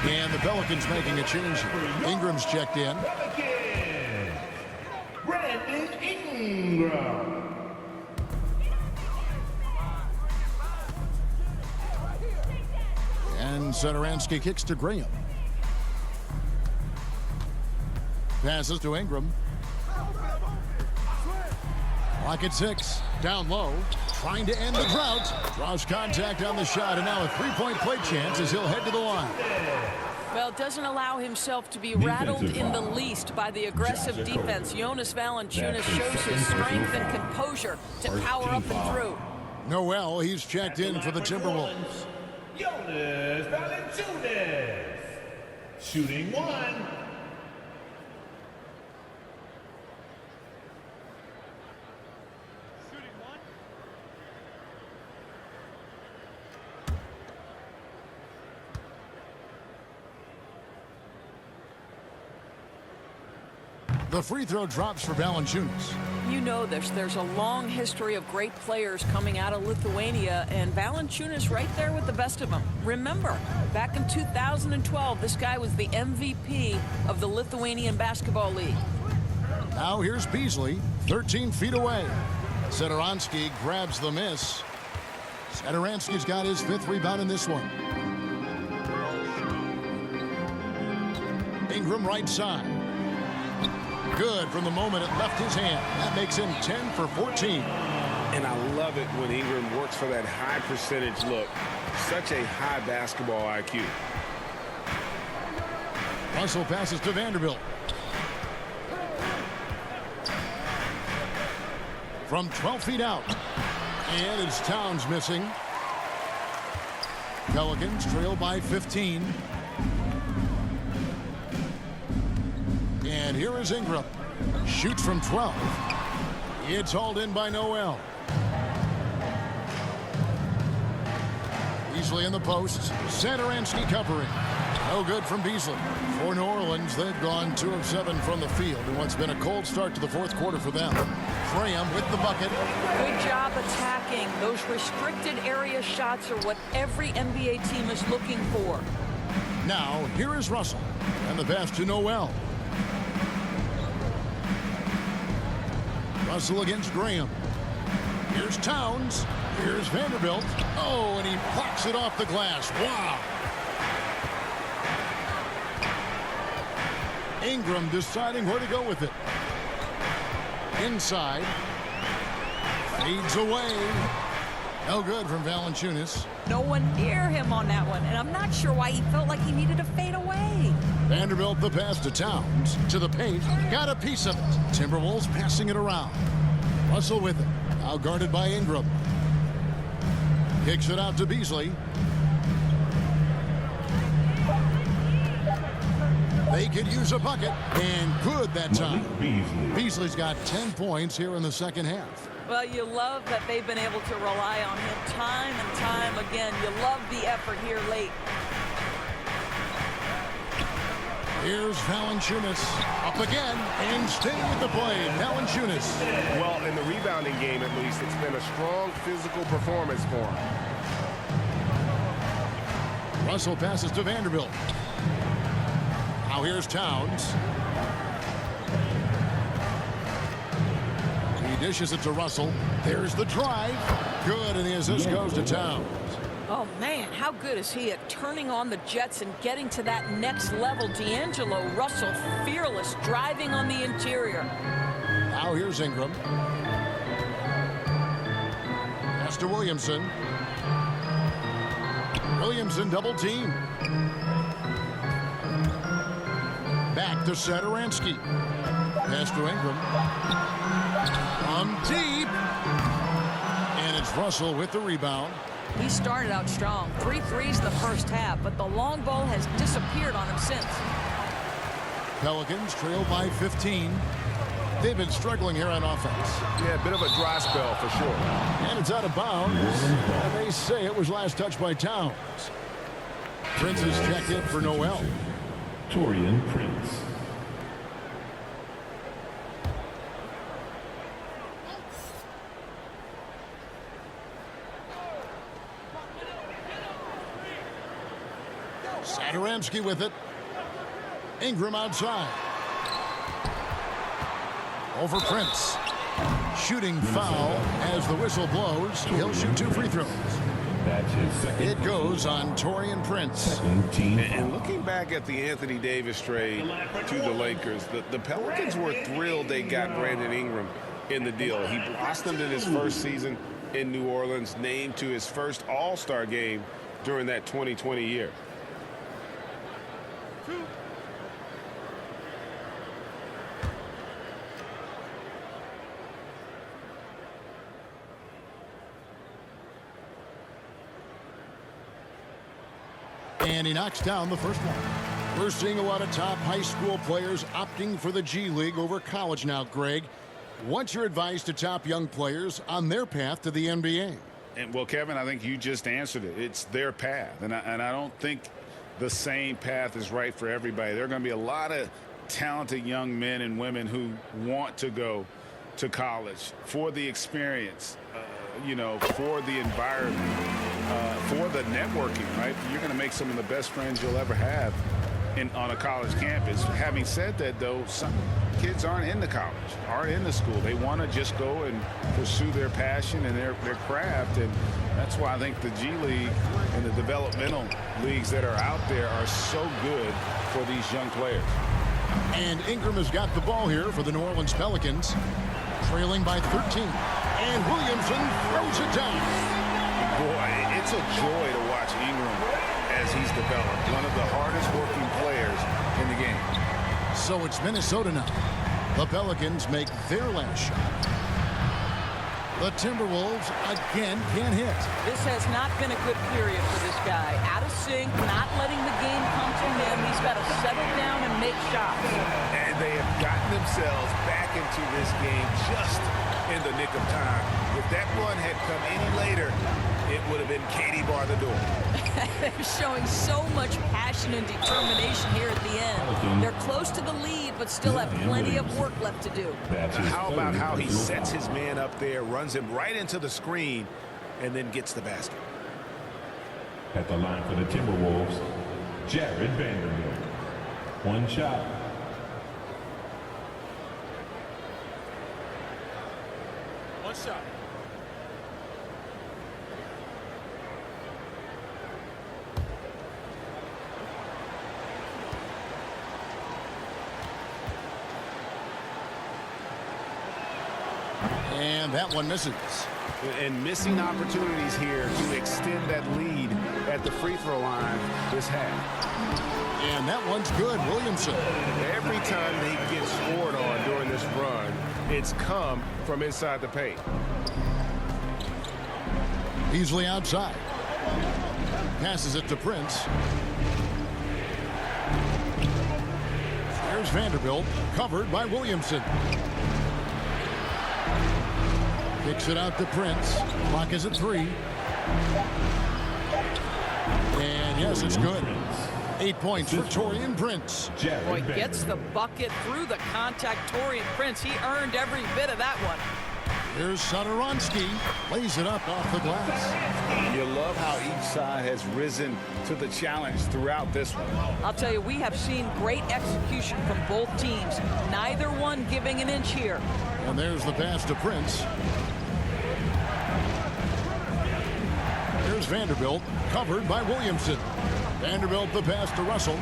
And the Pelicans making a change here. Ingram's checked in. Brandon Ingram. And Satoransky kicks to Graham. Passes to Ingram. Clock at 6. Down low. Trying to end the drought. Draws contact on the shot, and now a three-point play chance as he'll head to the line. Well, doesn't allow himself to be rattled in the least by the aggressive defense. Jonas Valanciunas shows his strength and composure to power up and through. Noel, he's checked in for the Timberwolves. Jonas Valanciunas. Shooting 1. The free throw drops for Valanciunas. You know there's a long history of great players coming out of Lithuania, and Valanciunas right there with the best of them. Remember, back in 2012, this guy was the MVP of the Lithuanian Basketball League. Now here's Beasley, 13 feet away. Satoransky grabs the miss. Satoransky's got his 5th rebound in this one. Ingram right side. Good from the moment it left his hand. That makes him 10 for 14. And I love it when Ingram works for that high percentage look. Such a high basketball IQ. Russell passes to Vanderbilt. From 12 feet out. And it's Towns missing. Pelicans trail by 15. And here is Ingram. Shoots from 12. It's hauled in by Noel. Beasley in the post. Satoransky covering. No good from Beasley. For New Orleans, they've gone 2 of 7 from the field in what's been a cold start to the fourth quarter for them. Graham with the bucket. Good job attacking. Those restricted area shots are what every NBA team is looking for. Now, here is Russell. And the pass to Noel. Russell against Graham. Here's Towns. Here's Vanderbilt. Oh, and he blocks it off the glass. Wow. Ingram deciding where to go with it. Inside. Fades away. No good from Valanciunas. No one near him on that one, and I'm not sure why he felt like he needed to fade away. Vanderbilt the pass to Towns. To the paint. Got a piece of it. Timberwolves passing it around. Russell with it. Now guarded by Ingram. Kicks it out to Beasley. They could use a bucket, and good that time. Beasley's got 10 points here in the second half. Well, you love that they've been able to rely on him time and time again. You love the effort here late. Here's Valanciunas up again and staying with the play. Valanciunas. Well, in the rebounding game, at least, it's been a strong physical performance for him. Russell passes to Vanderbilt. Now here's Towns. He dishes it to Russell. There's the drive. Good, and the assist goes to Towns. Oh, man, how good is he at turning on the Jets and getting to that next level? D'Angelo Russell, fearless, driving on the interior. Now here's Ingram. Pass to Williamson. Williamson double team. Back to Satoransky. Pass to Ingram. From deep. And it's Russell with the rebound. He started out strong. 3 threes in the first half, but the long ball has disappeared on him since. Pelicans trail by 15. They've been struggling here on offense. Yeah, a bit of a dry spell for sure. And it's out of bounds. And they say it was last touched by Towns. Prince is checked in for Noel. Torian Prince. Satoransky with it. Ingram outside. Over Prince. Shooting foul as the whistle blows. He'll shoot 2 free throws. It goes on Torian Prince. And looking back at the Anthony Davis trade to the Lakers, the Pelicans were thrilled they got Brandon Ingram in the deal. He blossomed in his first season in New Orleans, named to his first All-Star game during that 2020 year. And he knocks down the first one. We're seeing a lot of top high school players opting for the G League over college now, Greg. What's your advice to top young players on their path to the NBA? And well, Kevin, I think you just answered it. It's their path. And I don't think the same path is right for everybody. There are going to be a lot of talented young men and women who want to go to college for the experience, for the environment. For the networking, right? You're going to make some of the best friends you'll ever have on a college campus. Having said that, though, some kids aren't into college, aren't into school. They want to just go and pursue their passion and their craft, and that's why I think the G League and the developmental leagues that are out there are so good for these young players. And Ingram has got the ball here for the New Orleans Pelicans, trailing by 13. And Williamson throws it down. Boy, it's a joy to watch Ingram as he's developed. One of the hardest working players in the game. So it's Minnesota now. The Pelicans make their last shot. The Timberwolves again can't hit. This has not been a good period for this guy. Out of sync, not letting the game come to him. He's got to settle down and make shots. And they have gotten themselves back into this game just in the nick of time. If that run had come any later, it would have been Katie bar the door. They're showing so much passion and determination here at the end. They're close to the lead, but still have plenty of work left to do. How about how he sets his man up there, runs him right into the screen, and then gets the basket. At the line for the Timberwolves, Jared Vanderbilt. One shot. One shot. And that one misses. And missing opportunities here to extend that lead at the free throw line this half. And that one's good. Williamson. Every time they get scored on during this run, it's come from inside the paint. Easily outside. Passes it to Prince. There's Vanderbilt, covered by Williamson. Kicks it out to Prince. Clock is at 3. And yes, it's good. 8 points for Taurean Prince. Boy, gets the bucket through the contact. Taurean Prince, he earned every bit of that one. Here's Satoransky. Lays it up off the glass. You love how each side has risen to the challenge throughout this one. I'll tell you, we have seen great execution from both teams. Neither one giving an inch here. And there's the pass to Prince. Here's Vanderbilt, covered by Williamson. Vanderbilt the pass to Russell.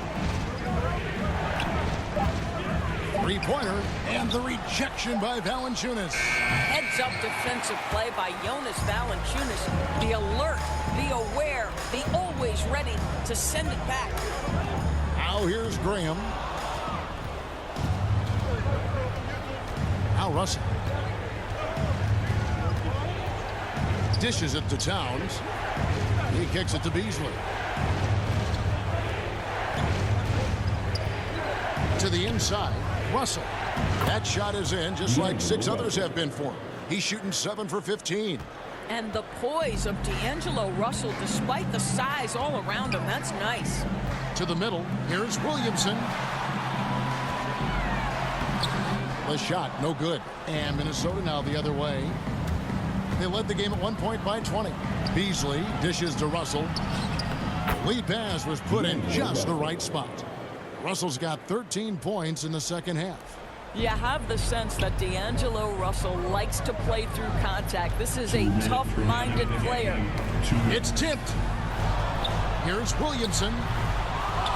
Three-pointer, and the rejection by Valanciunas. Heads-up defensive play by Jonas Valanciunas. Be alert, be aware, be always ready to send it back. Now here's Graham. Now Russell. Dishes it to Towns. He kicks it to Beasley. To the inside, Russell. That shot is in, just like 6 others have been for him. He's shooting 7 for 15. And the poise of D'Angelo Russell, despite the size all around him, that's nice. To the middle, here's Williamson. The shot, no good. And Minnesota now the other way. They led the game at 1 point by 20. Beasley dishes to Russell. Lead pass was put in just the right spot. Russell's got 13 points in the second half. You have the sense that D'Angelo Russell likes to play through contact. This is a tough-minded player. It's tipped. Here's Williamson.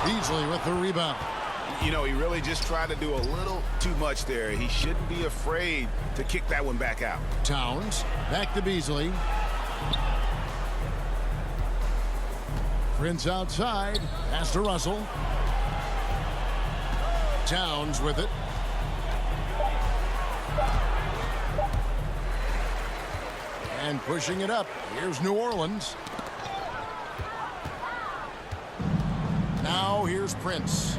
Beasley with the rebound. You know, he really just tried to do a little too much there. He shouldn't be afraid to kick that one back out. Towns, back to Beasley. Prince outside, pass to Russell. Towns with it. And pushing it up. Here's New Orleans. Now here's Prince.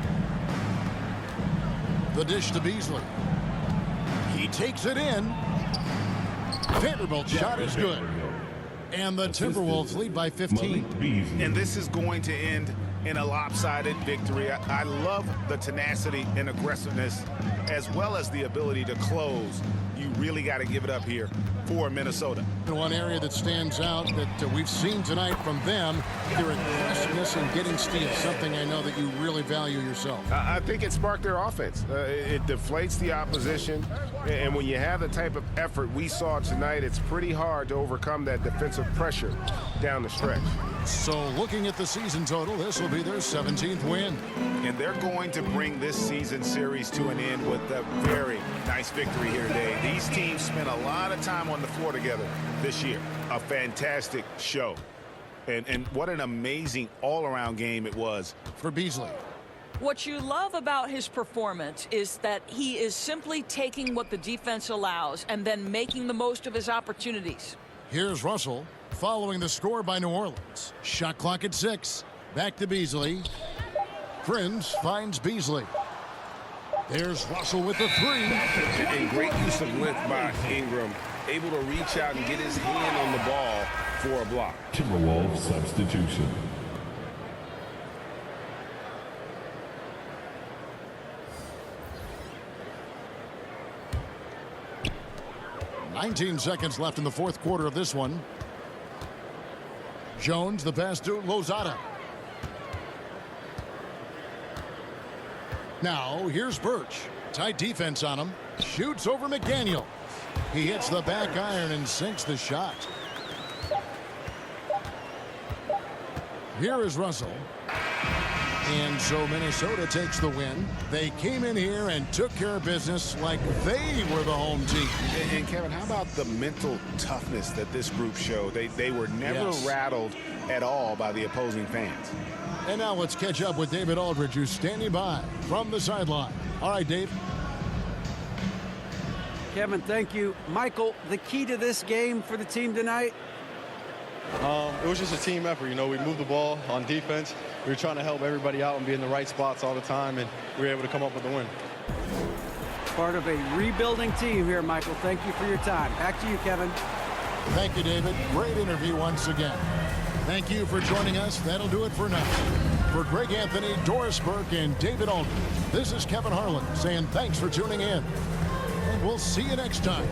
The dish to Beasley. He takes it in. Vanderbilt's shot is good. And the Timberwolves lead by 15. And this is going to end in a lopsided victory. I love the tenacity and aggressiveness as well as the ability to close you really got to give it up here for Minnesota. One area that stands out that we've seen tonight from them, their aggressiveness in getting steals, something I know that you really value yourself. I think it sparked their offense. It deflates the opposition, and when you have the type of effort we saw tonight, it's pretty hard to overcome that defensive pressure down the stretch. So looking at the season total, this will be their 17th win. And they're going to bring this season series to an end with a very nice victory here today. These teams spent a lot of time on the floor together this year. A fantastic show. And what an amazing all-around game it was For Beasley. What you love about his performance is that he is simply taking what the defense allows and then making the most of his opportunities. Here's Russell following the score by New Orleans. Shot clock at 6. Back to Beasley. Prince finds Beasley. There's Russell with the 3. And great use of length by Ingram, able to reach out and get his hand on the ball for a block. Timberwolves substitution. $19 seconds left in the fourth quarter of this one. Jones, the pass to Lozada. Now, here's Birch. Tight defense on him. Shoots over McDaniel. He hits the back iron and sinks the shot. Here is Russell. And so Minnesota takes the win. They came in here and took care of business like they were the home team. And Kevin, how about the mental toughness that this group showed? They were never rattled at all by the opposing fans. And now let's catch up with David Aldridge, who's standing by from the sideline. All right, Dave. Kevin, thank you. Michael, the key to this game for the team tonight? It was just a team effort. You know, we moved the ball on defense. We were trying to help everybody out and be in the right spots all the time, and we were able to come up with the win. Part of a rebuilding team here, Michael. Thank you for your time. Back to you, Kevin. Thank you, David. Great interview once again. Thank you for joining us. That'll do it for now. For Greg Anthony, Doris Burke, and David Aldridge, this is Kevin Harlan saying thanks for tuning in. And we'll see you next time.